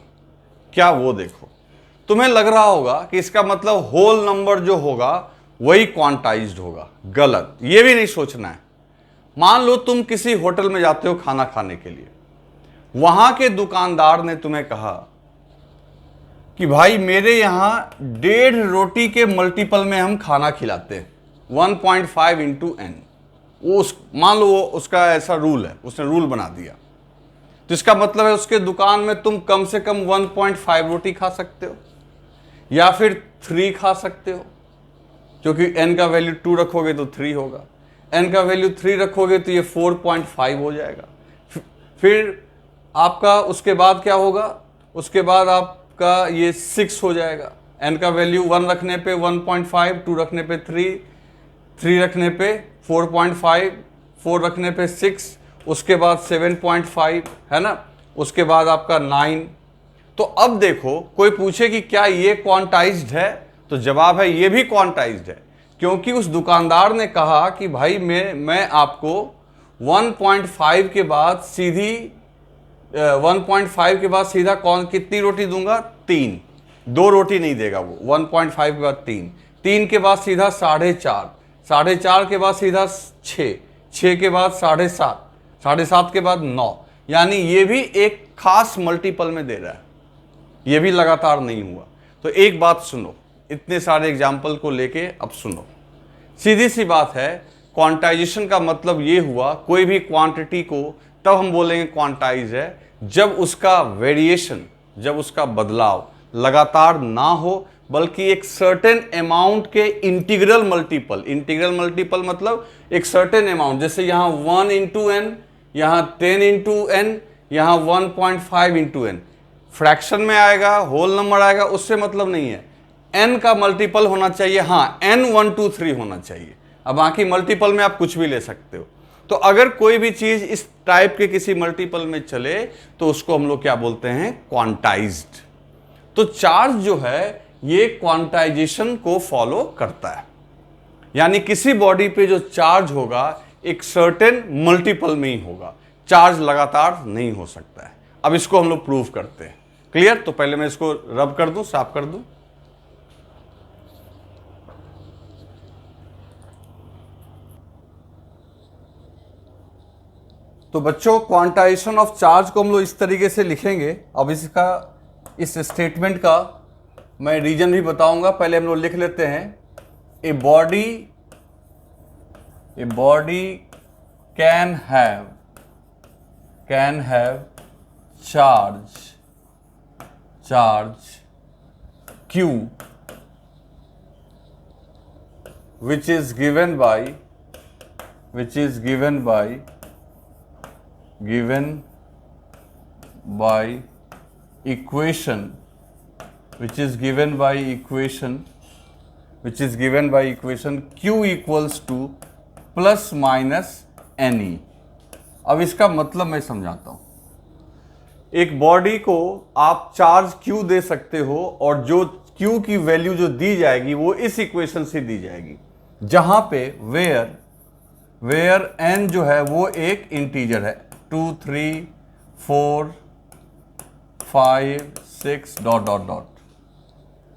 क्या? वो देखो, तुम्हें लग रहा होगा कि इसका मतलब होल नंबर जो होगा वही क्वांटाइज्ड होगा। गलत, ये भी नहीं सोचना है। मान लो तुम किसी होटल में जाते हो खाना खाने के लिए, वहां के दुकानदार ने तुम्हें कहा कि भाई मेरे यहां 1.5 रोटी के मल्टीपल में हम खाना खिलाते हैं, 1.5 इंटू n। वो मान लो वो उसका ऐसा रूल है, उसने रूल बना दिया। तो इसका मतलब है उसके दुकान में तुम कम से कम 1.5 रोटी खा सकते हो या फिर 3 खा सकते हो, क्योंकि n का वैल्यू 2 रखोगे तो 3 होगा, n का वैल्यू 3 रखोगे तो ये 4.5 हो जाएगा। फिर आपका उसके बाद क्या होगा? उसके बाद आपका ये 6 हो जाएगा। n का वैल्यू 1 रखने पे 1.5, 2 रखने पे 3, 3 रखने पे 4.5, 4 रखने पे 6, उसके बाद 7.5 है ना, उसके बाद आपका 9। तो अब देखो, कोई पूछे कि क्या ये क्वांटाइज्ड है, तो जवाब है ये भी क्वांटाइज्ड है, क्योंकि उस दुकानदार ने कहा कि भाई मैं आपको 1.5 के बाद सीधी 1.5 के बाद सीधा कितनी रोटी दूंगा? 3। 2 रोटी नहीं देगा वो। 1.5 के बाद 3, 3 के बाद सीधा 4.5, 4.5 के बाद सीधा 6, 6 के बाद 7.5, 7.5 के बाद 9। यानी ये भी एक खास मल्टीपल में दे रहा है, ये भी लगातार नहीं हुआ। तो एक बात सुनो, इतने सारे एग्जाम्पल को लेके अब सुनो। सीधी सी बात है, क्वांटाइजेशन का मतलब ये हुआ कोई भी क्वांटिटी को तब हम बोलेंगे क्वांटाइज है जब उसका वेरिएशन, जब उसका बदलाव लगातार ना हो, बल्कि एक सर्टेन अमाउंट के इंटीग्रल मल्टीपल। इंटीग्रल मल्टीपल मतलब एक सर्टेन अमाउंट, जैसे यहाँ 1 इंटू एन, यहाँ 10 इंटू एन, यहाँ 1.5 इंटू एन। फ्रैक्शन में आएगा, होल नंबर आएगा, उससे मतलब नहीं है। n का मल्टीपल होना चाहिए, हाँ n 1 2 3 होना चाहिए। अब बाकी मल्टीपल में आप कुछ भी ले सकते हो। तो अगर कोई भी चीज इस टाइप के किसी मल्टीपल में चले तो उसको हम लोग क्या बोलते हैं? क्वांटाइज्ड। तो चार्ज जो है ये क्वांटाइजेशन को फॉलो करता है, यानी किसी बॉडी पे जो चार्ज होगा एक सर्टेन मल्टीपल में ही होगा, चार्ज लगातार नहीं हो सकता है। अब इसको हम लोग प्रूव करते हैं। क्लियर? तो पहले मैं इसको रब कर दूं, साफ कर दूं। तो बच्चों, क्वांटाइजेशन ऑफ चार्ज को हम लोग इस तरीके से लिखेंगे। अब इसका, इस स्टेटमेंट का मैं रीजन भी बताऊंगा, पहले हम लोग लिख लेते हैं। A body can have charge Q which is given by equation Q equals to plus minus NE। अब इसका मतलब मैं समझाता हूं। एक बॉडी को आप चार्ज Q दे सकते हो और जो Q की वैल्यू जो दी जाएगी वो इस इक्वेशन से दी जाएगी, जहां पे वेयर n जो है वो एक इंटीजर है, 2 3 4 5 6 डॉट डॉट डॉट।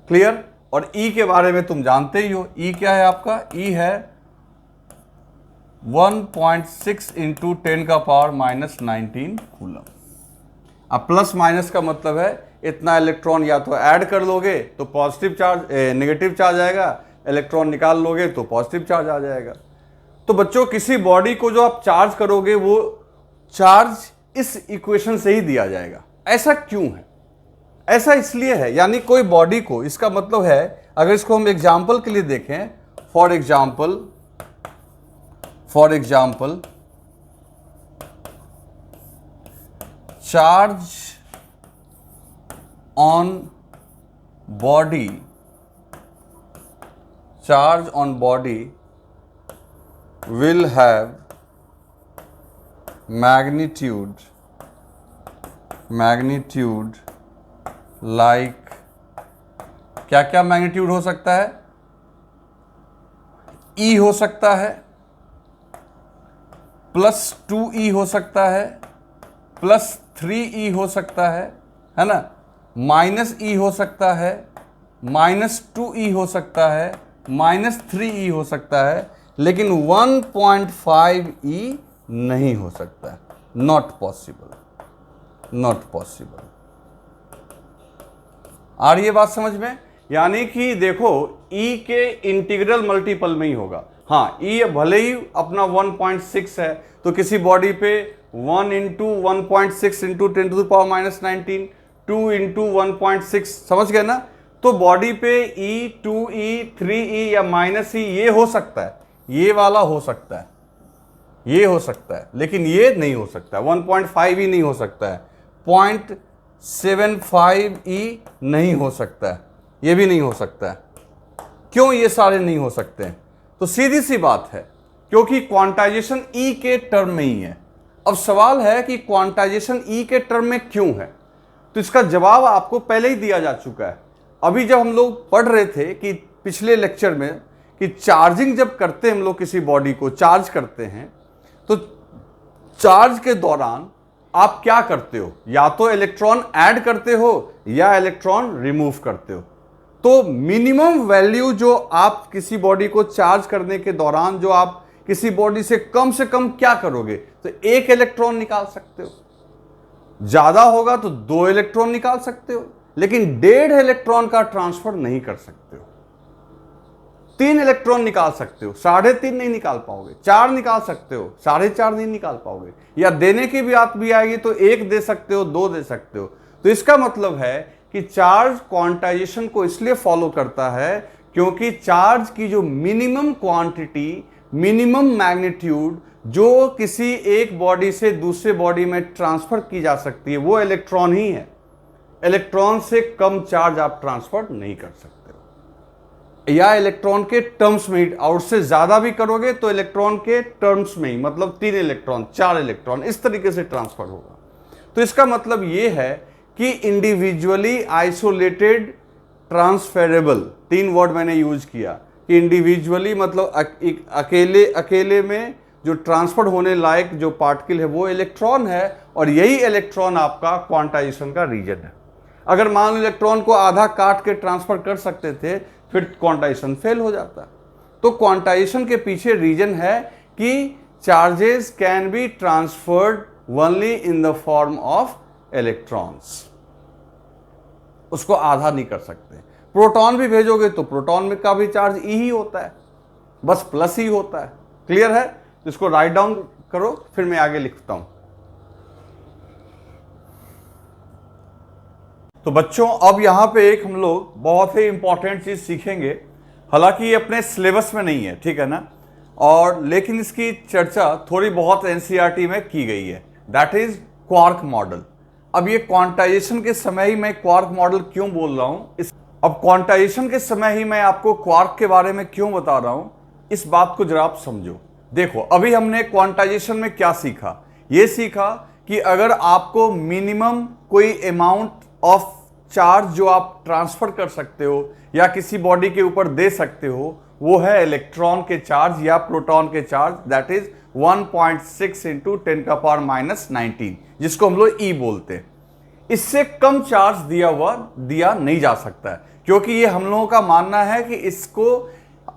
क्लियर? और E के बारे में तुम जानते ही हो। E क्या है आपका? E है 1.6 इंटू 10 का पावर माइनस 19 कूलम। अब प्लस माइनस का मतलब है इतना इलेक्ट्रॉन या तो ऐड कर लोगे तो पॉजिटिव चार्ज, नेगेटिव चार्ज आएगा, इलेक्ट्रॉन निकाल लोगे तो पॉजिटिव चार्ज आ जाएगा। तो बच्चों, किसी बॉडी को जो आप चार्ज करोगे वो चार्ज इस इक्वेशन से ही दिया जाएगा। ऐसा क्यों है? ऐसा इसलिए है, यानी कोई बॉडी को, इसका मतलब है, अगर इसको हम एग्जाम्पल के लिए देखें, for example charge on body will have magnitude like, क्या क्या मैग्नीट्यूड हो सकता है? E हो सकता है, +2E हो सकता है, +3E हो सकता है ना, -E हो सकता है, -2E हो सकता है, -3E हो सकता है, लेकिन 1.5E नहीं हो सकता है। Not possible. आ रही है बात समझ में? यानी कि देखो E के इंटीग्रल मल्टीपल में ही होगा। हाँ, E भले ही अपना 1.6 है तो किसी बॉडी पे 1 × 1.6 × 10⁻19, 2 × 1.6, समझ गए ना? तो बॉडी पे E, 2E, 3E या -E ये हो सकता है, ये वाला हो सकता है, ये हो सकता है, लेकिन ये नहीं हो सकता। 1.5E नहीं हो सकता है, 0.75E नहीं हो सकता है, ये भी नहीं हो सकता है। क्यों ये सारे नहीं हो सकते हैं? तो सीधी सी बात है, क्योंकि क्वांटाइजेशन E के टर्म में ही है। अब सवाल है कि क्वांटाइजेशन E के टर्म में क्यों है? तो इसका जवाब आपको पहले ही दिया जा चुका है। अभी जब हम लोग पढ़ रहे थे कि पिछले लेक्चर में कि चार्जिंग जब करते हैं, हम लोग किसी बॉडी को चार्ज करते हैं, तो चार्ज के दौरान आप क्या करते हो? या तो इलेक्ट्रॉन ऐड करते हो या इलेक्ट्रॉन रिमूव करते हो। तो मिनिमम वैल्यू जो आप किसी बॉडी को चार्ज करने के दौरान जो आप किसी बॉडी से कम क्या करोगे? तो 1 इलेक्ट्रॉन निकाल सकते हो, ज्यादा होगा तो 2 इलेक्ट्रॉन निकाल सकते हो, लेकिन 1.5 इलेक्ट्रॉन का ट्रांसफर नहीं कर सकते हो। 3 इलेक्ट्रॉन निकाल सकते हो, 3.5 नहीं निकाल पाओगे। 4 निकाल सकते हो, 4.5 नहीं निकाल पाओगे। या देने की भी बात भी आएगी तो 1 दे सकते हो, 2 दे सकते हो। तो इसका मतलब है कि चार्ज क्वांटाइजेशन को इसलिए फॉलो करता है क्योंकि चार्ज की जो मिनिमम क्वांटिटी, मिनिमम मैग्नीट्यूड जो किसी एक बॉडी से दूसरे बॉडी में ट्रांसफर की जा सकती है, वो इलेक्ट्रॉन ही है। इलेक्ट्रॉन से कम चार्ज आप ट्रांसफर नहीं कर सकते हो, या इलेक्ट्रॉन के टर्म्स में ही, और उससे ज्यादा भी करोगे तो इलेक्ट्रॉन के टर्म्स में ही, मतलब 3 इलेक्ट्रॉन, 4 इलेक्ट्रॉन, इस तरीके से ट्रांसफर होगा। तो इसका मतलब यह है कि इंडिविजुअली आइसोलेटेड ट्रांसफेरेबल, 3 वर्ड मैंने यूज किया कि इंडिविजुअली मतलब अकेले में जो ट्रांसफर होने लायक जो पार्टिकल है वो इलेक्ट्रॉन है, और यही इलेक्ट्रॉन आपका क्वांटाइजेशन का रीजन है। अगर मान लो इलेक्ट्रॉन को आधा काट के ट्रांसफर कर सकते थे, फिर क्वांटाइजेशन फेल हो जाता। तो क्वांटाइजेशन के पीछे रीजन है कि charges can be transferred only in the form of electrons, उसको आधा नहीं कर सकते। प्रोटॉन भी भेजोगे तो प्रोटॉन में का भी चार्ज ई ही होता है, बस प्लस ही होता है। क्लियर है? तो इसको राइट डाउन करो, फिर मैं आगे लिखता हूं। तो बच्चों अब यहां पे एक हम लोग बहुत ही इंपॉर्टेंट चीज सीखेंगे, हालांकि ये अपने सिलेबस में नहीं है, ठीक है ना, और लेकिन इसकी चर्चा थोड़ी बहुत एनसीईआरटी में की गई है, दैट इज क्वार्क मॉडल। अब ये क्वांटाइजेशन के समय ही मैं क्वार्क मॉडल क्यों बोल रहा हूं, अब क्वांटाइजेशन के समय ही मैं आपको क्वार्क के बारे में क्यों बता रहा हूं, इस बात को जरा आप समझो। देखो अभी हमने क्वांटाइजेशन में क्या सीखा? ये सीखा कि अगर आपको मिनिमम कोई अमाउंट ऑफ चार्ज जो आप ट्रांसफर कर सकते हो या किसी बॉडी के ऊपर दे सकते हो, वो है इलेक्ट्रॉन के चार्ज या प्रोटॉन के चार्ज, दैट इज 1.6 × 10⁻19, जिसको हम लोग ई बोलते हैं। इससे कम चार्ज दिया नहीं जा सकता है, क्योंकि ये हम लोगों का मानना है कि इसको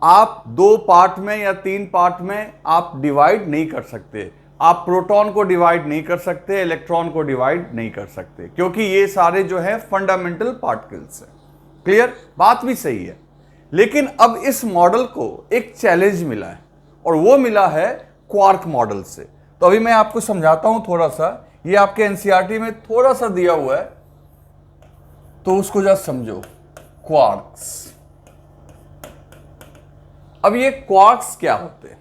आप 2 पार्ट में या 3 पार्ट में आप डिवाइड नहीं कर सकते। आप प्रोटॉन को डिवाइड नहीं कर सकते, इलेक्ट्रॉन को डिवाइड नहीं कर सकते, क्योंकि ये सारे जो है फंडामेंटल पार्टिकल्स हैं। क्लियर? बात भी सही है। लेकिन अब इस मॉडल को एक चैलेंज मिला है, और वो मिला है क्वार्क मॉडल से। तो अभी मैं आपको समझाता हूं थोड़ा सा, ये आपके एनसीईआरटी में थोड़ा सा दिया हुआ है, तो उसको जरा समझो। क्वार्क्स, अब ये क्वार्क्स क्या होते हैं?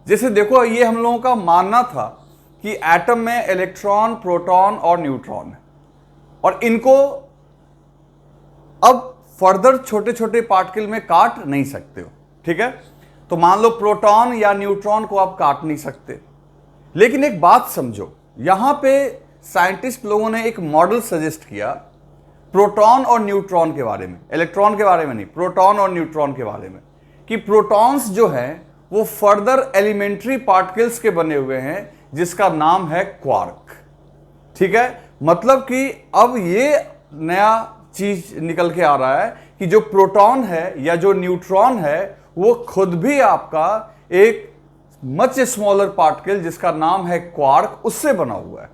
जैसे देखो, ये हम लोगों का मानना था कि एटम में इलेक्ट्रॉन, प्रोटॉन और न्यूट्रॉन है, और इनको अब फर्दर छोटे छोटे पार्टिकल में काट नहीं सकते हो, ठीक है? तो मान लो प्रोटॉन या न्यूट्रॉन को आप काट नहीं सकते। लेकिन एक बात समझो, यहां पे साइंटिस्ट लोगों ने एक मॉडल सजेस्ट किया प्रोटॉन और न्यूट्रॉन के बारे में, इलेक्ट्रॉन के बारे में नहीं, प्रोटॉन और न्यूट्रॉन के बारे में, कि प्रोटॉन्स जो हैं वो फर्दर एलिमेंट्री पार्टिकल्स के बने हुए हैं जिसका नाम है क्वार्क, ठीक है? मतलब कि अब ये नया चीज निकल के आ रहा है कि जो प्रोटॉन है या जो न्यूट्रॉन है वो खुद भी आपका एक मच स्मॉलर पार्टिकल जिसका नाम है क्वार्क, उससे बना हुआ है।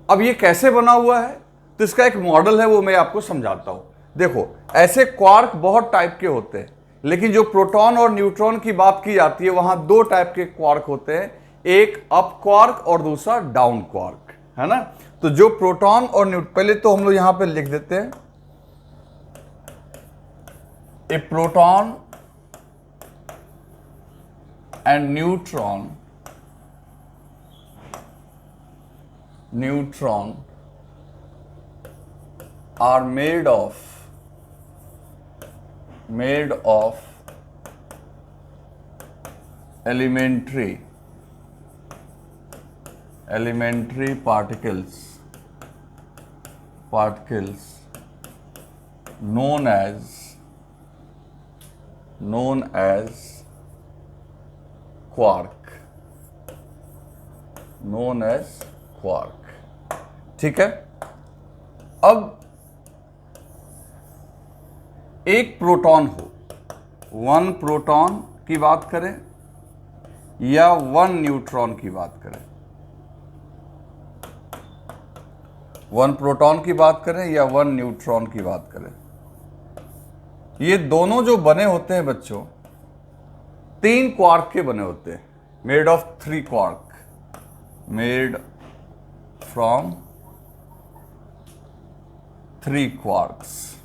अब ये कैसे बना हुआ है, तो इसका एक मॉडल है, वो मैं आपको समझाता हूं। देखो, ऐसे क्वार्क बहुत टाइप के होते हैं, लेकिन जो प्रोटॉन और न्यूट्रॉन की बात की जाती है वहां दो टाइप के क्वार्क होते हैं, एक अप क्वार्क और दूसरा डाउन क्वार्क, है ना? तो जो प्रोटॉन और पहले तो हम लोग यहां पे लिख देते हैं, a proton and neutron are made of elementary particles known as quark, ठीक है? अब एक प्रोटॉन हो, वन प्रोटॉन की बात करें या वन न्यूट्रॉन की बात करें, वन प्रोटॉन की बात करें या वन न्यूट्रॉन की बात करें, ये दोनों जो बने होते हैं बच्चों, तीन क्वार्क के बने होते हैं, made of three quark, made from three quarks.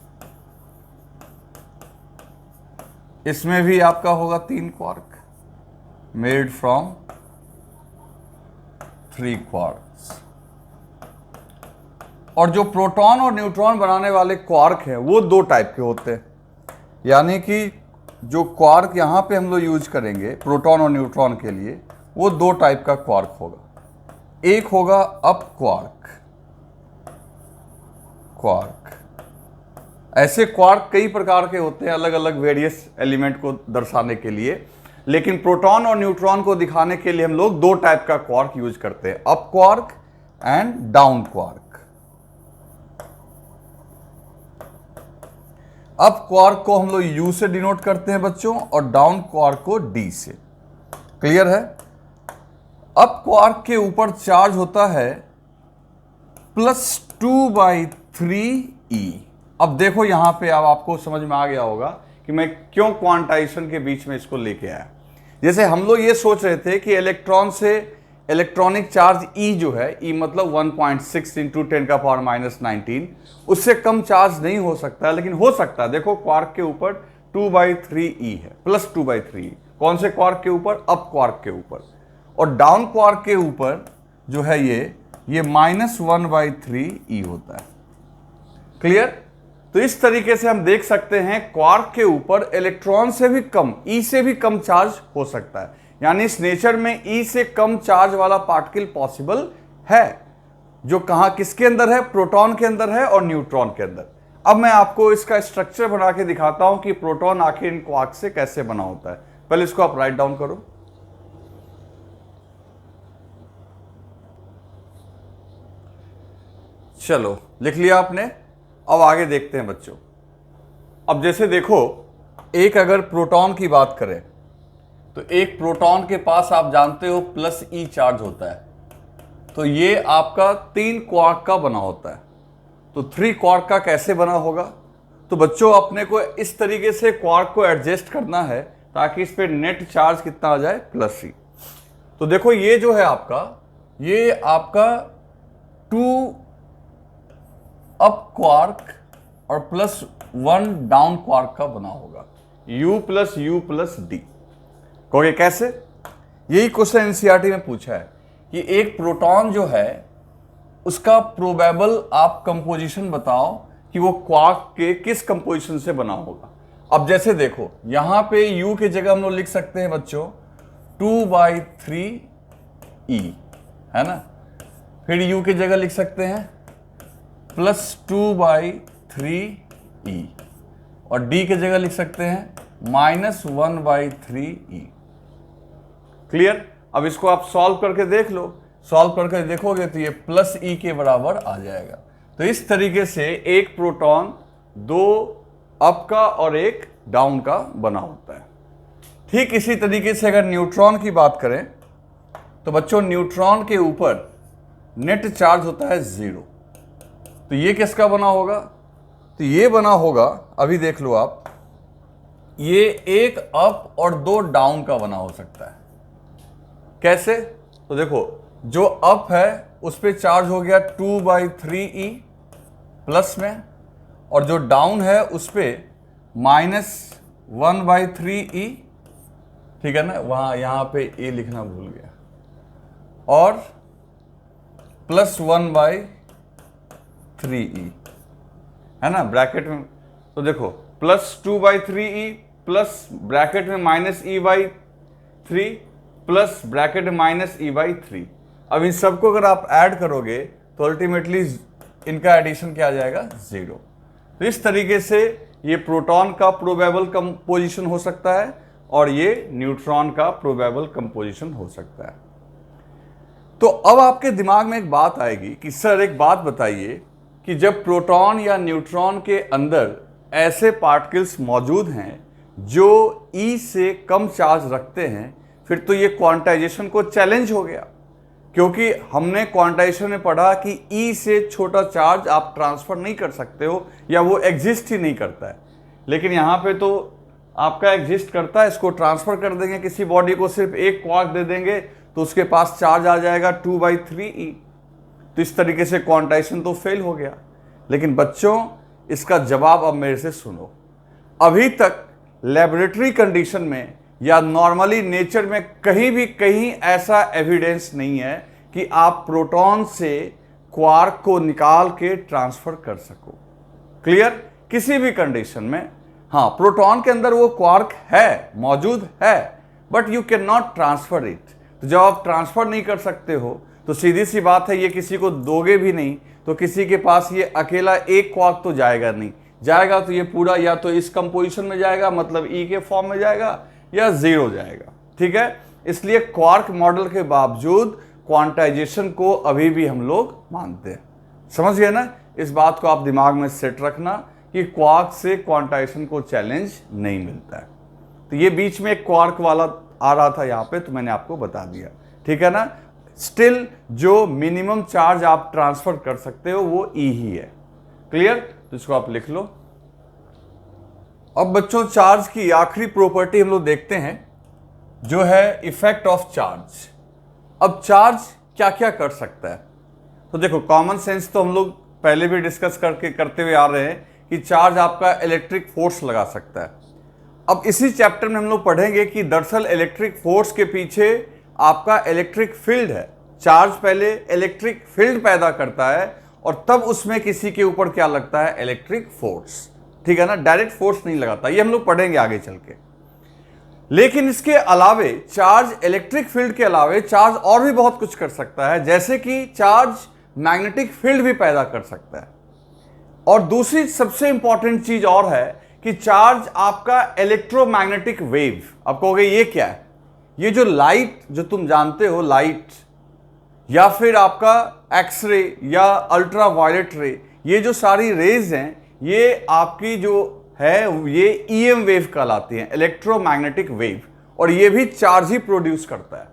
इसमें भी आपका होगा तीन quark, made from three quarks. और जो प्रोटॉन और न्यूट्रॉन बनाने वाले क्वार्क हैं वो दो टाइप के होते हैं, यानी कि जो क्वार्क यहां पे हम लोग यूज करेंगे प्रोटॉन और न्यूट्रॉन के लिए, वो दो टाइप का क्वार्क होगा। एक होगा अप क्वार्क, ऐसे क्वार्क कई प्रकार के होते हैं अलग अलग वेरियस एलिमेंट को दर्शाने के लिए, लेकिन प्रोटॉन और न्यूट्रॉन को दिखाने के लिए हम लोग दो टाइप का क्वार्क यूज करते हैं, up quark and down quark. Up quark को हम लोग U से डिनोट करते हैं बच्चों, और डाउन क्वार्क को D से। क्लियर है? अप क्वार्क के ऊपर चार्ज होता है +2/3e। अब देखो यहां पे अब आपको समझ में आ गया होगा कि मैं क्यों क्वांटाइजेशन के बीच में इसको लेके आया। जैसे हम लोग ये सोच रहे थे कि इलेक्ट्रॉन से इलेक्ट्रॉनिक चार्ज E जो है, E मतलब 1.6 × 10⁻⁻19, उससे कम चार्ज नहीं हो सकता, लेकिन हो सकता है। देखो क्वार्क के ऊपर 2/3e है, +2/3e। कौन से क्वार्क के ऊपर? अप क्वार्क के ऊपर। और डाउन क्वार्क के ऊपर जो है ये -1/3e होता है। क्लियर? तो इस तरीके से हम देख सकते हैं क्वार्क के ऊपर इलेक्ट्रॉन से भी कम, E से भी कम चार्ज हो सकता है, यानी इस नेचर में E से कम चार्ज वाला पार्टिकल पॉसिबल है, जो कहां किसके अंदर है? प्रोटॉन के अंदर है और न्यूट्रॉन के अंदर। अब मैं आपको इसका स्ट्रक्चर बना के दिखाता हूं कि प्रोटॉन आखिर इन क्वार्क से कैसे बना होता है। पहले इसको आप राइट डाउन करो। चलो लिख लिया आपने। अब आगे देखते हैं बच्चों। अब जैसे देखो, एक अगर प्रोटॉन की बात करें तो एक प्रोटॉन के पास आप जानते हो +E चार्ज होता है, तो ये आपका 3 क्वार्क का बना होता है। तो 3 क्वार्क का कैसे बना होगा? तो बच्चों अपने को इस तरीके से क्वार्क को एडजस्ट करना है ताकि इस पे नेट चार्ज कितना आ जाए? +E। तो देखो ये जो है आपका, ये आपका 2 अप क्वार्क और +1 डाउन क्वार्क का बना होगा, U plus U plus D. कहोगे कैसे? यही क्वेश्चन एनसीईआरटी में पूछा है कि एक प्रोटॉन जो है उसका प्रोबेबल आप कंपोजिशन बताओ कि वो क्वार्क के किस कंपोजिशन से बना होगा। अब जैसे देखो यहां पे U की जगह हम लोग लिख सकते हैं बच्चों 2/3E, है ना। फिर U की जगह लिख सकते हैं प्लस 2/3E और D की जगह लिख सकते हैं -1/3E। क्लियर? अब इसको आप सॉल्व करके देख लो, सॉल्व करके देखोगे तो ये प्लस E के बराबर आ जाएगा। तो इस तरीके से एक प्रोटॉन दो अप का और एक डाउन का बना होता है। ठीक इसी तरीके से अगर न्यूट्रॉन की बात करें तो बच्चों न्यूट्रॉन के ऊपर नेट चार्ज होता है 0। तो ये किसका बना होगा? तो ये बना होगा, अभी देख लो आप, ये एक अप और दो डाउन का बना हो सकता है। कैसे? तो देखो जो अप है उस पर चार्ज हो गया 2/3E प्लस में, और जो डाउन है उस पर -1/3E, ठीक है ना, वहां यहां पे ए लिखना भूल गया, और +1/3E, है ना, ब्रैकेट में। तो देखो प्लस 2/3E प्लस ब्रैकेट में -E/3 प्लस ब्रैकेट में -E/3। अब इन सबको अगर आप ऐड करोगे तो अल्टीमेटली इनका एडिशन क्या आ जाएगा? 0। तो इस तरीके से ये प्रोटॉन का प्रोबेबल कंपोजिशन हो सकता है और ये न्यूट्रॉन का प्रोबेबल कंपोजिशन हो सकता है। तो अब आपके दिमाग में एक बात आएगी कि सर एक बात बताइए कि जब प्रोटॉन या न्यूट्रॉन के अंदर ऐसे पार्टिकल्स मौजूद हैं जो E से कम चार्ज रखते हैं, फिर तो ये क्वांटाइजेशन को चैलेंज हो गया, क्योंकि हमने क्वांटाइजेशन में पढ़ा कि E से छोटा चार्ज आप ट्रांसफर नहीं कर सकते हो या वो एग्जिस्ट ही नहीं करता है। लेकिन यहाँ पे तो आपका एग्जिस्ट करता है, इसको ट्रांसफर कर देंगे किसी बॉडी को, सिर्फ एक क्वार्क दे देंगे तो उसके पास चार्ज आ जाएगा 2/3E। तो इस तरीके से क्वांटाइजेशन तो फेल हो गया। लेकिन बच्चों इसका जवाब अब मेरे से सुनो। अभी तक लेबोरेटरी कंडीशन में या नॉर्मली नेचर में कहीं ऐसा एविडेंस नहीं है कि आप प्रोटॉन से क्वार्क को निकाल के ट्रांसफर कर सको। क्लियर? किसी भी कंडीशन में, हाँ, प्रोटॉन के अंदर वो क्वार्क है, मौजूद है, but you can not transfer it. तो जब आप ट्रांसफर नहीं कर सकते हो तो सीधी सी बात है, ये किसी को दोगे भी नहीं तो किसी के पास ये अकेला एक क्वार्क तो जाएगा नहीं, जाएगा तो ये पूरा या तो इस कंपोजिशन में जाएगा, मतलब E के फॉर्म में जाएगा, या 0 जाएगा। ठीक है? इसलिए क्वार्क मॉडल के बावजूद क्वांटाइजेशन को अभी भी हम लोग मानते हैं। समझ गए ना? इस बात को आप दिमाग में सेट रखना कि क्वार्क से क्वांटाइजेशन को चैलेंज नहीं मिलता है। तो ये बीच में एक क्वार्क वाला आ रहा था यहाँ पे, तो मैंने आपको बता दिया। ठीक है ना? स्टिल जो मिनिमम चार्ज आप ट्रांसफर कर सकते हो वो E ही है। क्लियर? तो इसको आप लिख लो। अब बच्चों चार्ज की आखिरी प्रॉपर्टी हम लोग देखते हैं जो है इफेक्ट ऑफ चार्ज। अब चार्ज क्या क्या कर सकता है? तो देखो कॉमन सेंस तो हम लोग पहले भी डिस्कस करते हुए आ रहे हैं कि चार्ज आपका इलेक्ट्रिक फोर्स लगा सकता है। अब इसी चैप्टर में हम लोग पढ़ेंगे कि दरअसल इलेक्ट्रिक फोर्स के पीछे आपका इलेक्ट्रिक फील्ड है। चार्ज पहले इलेक्ट्रिक फील्ड पैदा करता है और तब उसमें किसी के ऊपर क्या लगता है? Electric force. ठीक है ना? डायरेक्ट फोर्स नहीं लगाता। ये हम लोग पढ़ेंगे आगे चल के। लेकिन इसके अलावे चार्ज, इलेक्ट्रिक फील्ड के अलावे चार्ज और भी बहुत कुछ कर सकता है, जैसे कि चार्ज मैग्नेटिक फील्ड भी पैदा कर सकता है। और दूसरी सबसे इंपॉर्टेंट चीज और है कि चार्ज आपका इलेक्ट्रोमैग्नेटिक वेव। अब कहोगे ये क्या है? ये जो लाइट, जो तुम जानते हो लाइट, या फिर आपका एक्सरे या अल्ट्रा वायलेट रे, ये जो सारी रेज हैं, ये आपकी जो है ये EM वेव कहलाती है, इलेक्ट्रोमैग्नेटिक वेव, और ये भी चार्ज ही प्रोड्यूस करता है।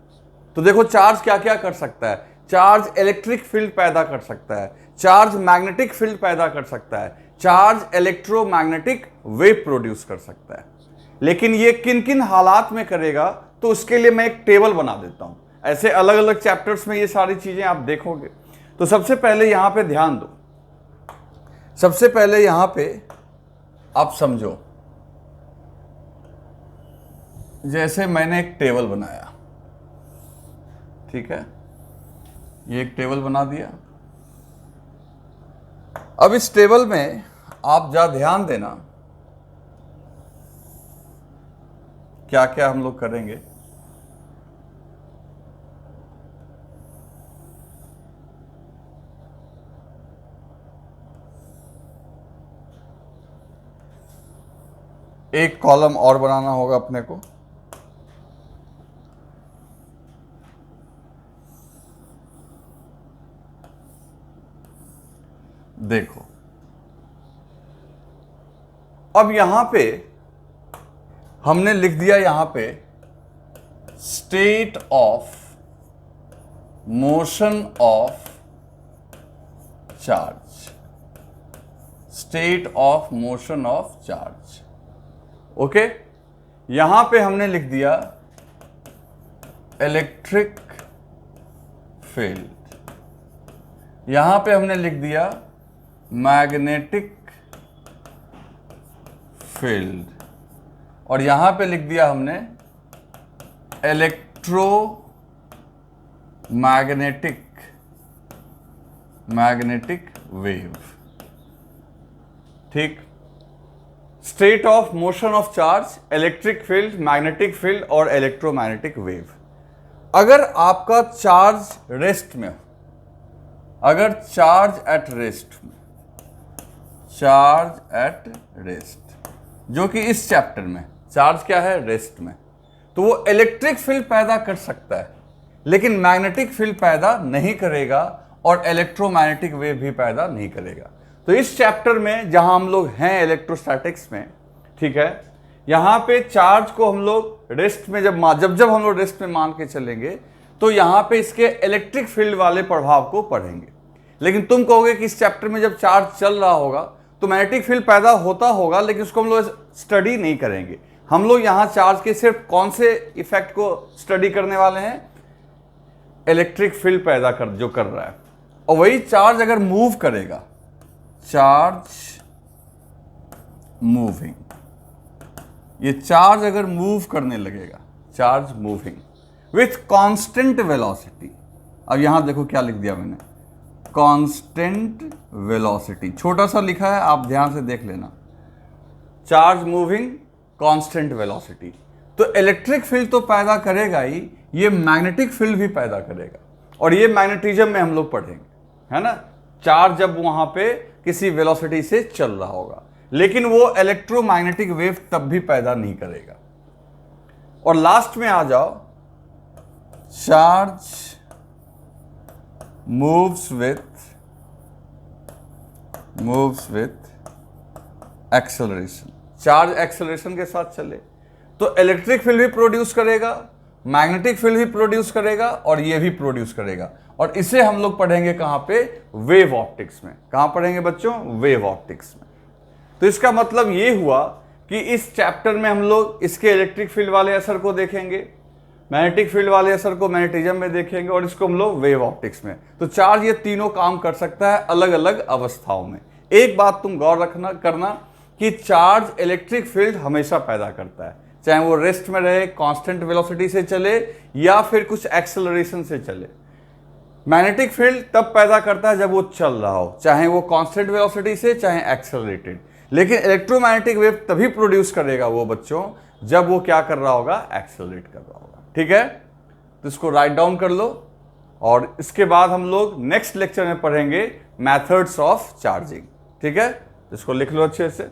तो देखो चार्ज क्या क्या कर सकता है? चार्ज इलेक्ट्रिक फील्ड पैदा कर सकता है, चार्ज मैग्नेटिक फील्ड पैदा कर सकता है, चार्ज इलेक्ट्रोमैग्नेटिक वेव प्रोड्यूस कर सकता है। लेकिन ये किन किन हालात में करेगा, तो उसके लिए मैं एक टेबल बना देता हूं। ऐसे अलग अलग चैप्टर्स में ये सारी चीजें आप देखोगे। तो सबसे पहले यहां पे ध्यान दो, सबसे पहले यहां पे आप समझो जैसे मैंने एक टेबल बनाया, ठीक है, ये एक टेबल बना दिया। अब इस टेबल में आप जा ध्यान देना क्या क्या हम लोग करेंगे। एक कॉलम और बनाना होगा अपने को। देखो, अब यहां पे हमने लिख दिया, यहां पे state of motion of charge, state of motion of charge. Okay, यहां पे हमने लिख दिया इलेक्ट्रिक फील्ड, यहां पे हमने लिख दिया मैग्नेटिक फील्ड, और यहां पे लिख दिया हमने मैग्नेटिक वेव। ठीक, state of motion of charge, electric field, magnetic field और इलेक्ट्रोमैग्नेटिक वेव। अगर आपका चार्ज रेस्ट में हो, अगर चार्ज एट रेस्ट में, चार्ज एट रेस्ट, जो कि इस चैप्टर में चार्ज क्या है, रेस्ट में, तो वो इलेक्ट्रिक फील्ड पैदा कर सकता है लेकिन मैग्नेटिक फील्ड पैदा नहीं करेगा और इलेक्ट्रोमैग्नेटिक वेव भी पैदा नहीं करेगा। तो इस चैप्टर में जहां हम लोग हैं इलेक्ट्रोस्टैटिक्स में, ठीक है, यहां पे चार्ज को हम लोग रेस्ट में जब हम लोग रेस्ट में मान के चलेंगे तो यहां पे इसके इलेक्ट्रिक फील्ड वाले प्रभाव को पढ़ेंगे। लेकिन तुम कहोगे कि इस चैप्टर में जब चार्ज चल रहा होगा तो मैग्नेटिक फील्ड पैदा होता होगा, लेकिन उसको हम लोग स्टडी नहीं करेंगे। हम लोग यहां चार्ज के सिर्फ कौन से इफेक्ट को स्टडी करने वाले हैं, इलेक्ट्रिक फील्ड पैदा जो कर रहा है। और वही चार्ज अगर मूव करेगा, चार्ज मूविंग, ये चार्ज अगर मूव करने लगेगा, charge moving with constant velocity. अब यहां देखो क्या लिख दिया मैंने, कांस्टेंट वेलोसिटी, छोटा सा लिखा है, आप ध्यान से देख लेना, चार्ज मूविंग कांस्टेंट वेलोसिटी। तो इलेक्ट्रिक फील्ड तो पैदा करेगा ही, ये मैग्नेटिक फील्ड भी पैदा करेगा, और ये मैग्नेटिज्म में हम लोग पढ़ेंगे, है ना, चार्ज जब वहां पे किसी वेलोसिटी से चल रहा होगा, लेकिन वो इलेक्ट्रोमैग्नेटिक वेव तब भी पैदा नहीं करेगा। और लास्ट में आ जाओ, charge moves with acceleration, charge acceleration के साथ चले तो इलेक्ट्रिक फील्ड भी प्रोड्यूस करेगा, मैग्नेटिक फील्ड भी प्रोड्यूस करेगा और ये भी प्रोड्यूस करेगा। और इसे हम लोग पढ़ेंगे कहां पे, वेव ऑप्टिक्स में। कहां पढ़ेंगे बच्चों, वेव ऑप्टिक्स में। तो इसका मतलब ये हुआ कि इस चैप्टर में हम लोग इसके इलेक्ट्रिक फील्ड वाले असर को देखेंगे, मैग्नेटिक फील्ड वाले असर को मैग्नेटिज्म में देखेंगे, और इसको हम लोग वेव ऑप्टिक्स में। तो चार्ज ये तीनों काम कर सकता है अलग अलग अवस्थाओं में। एक बात तुम गौर करना कि चार्ज इलेक्ट्रिक फील्ड हमेशा पैदा करता है, चाहे वो रेस्ट में रहे, कांस्टेंट वेलोसिटी से चले या फिर कुछ एक्सेलरेशन से चले। मैग्नेटिक फील्ड तब पैदा करता है जब वो चल रहा हो, चाहे वो कांस्टेंट वेलोसिटी से चाहे एक्सेलरेटेड। लेकिन इलेक्ट्रोमैग्नेटिक वेव तभी प्रोड्यूस करेगा वो बच्चों जब वो क्या कर रहा होगा, एक्सेलरेट कर रहा होगा। ठीक है, तो इसको राइट डाउन कर लो, और इसके बाद हम लोग नेक्स्ट लेक्चर में पढ़ेंगे मेथड्स ऑफ चार्जिंग। ठीक है, इसको लिख लो अच्छे से।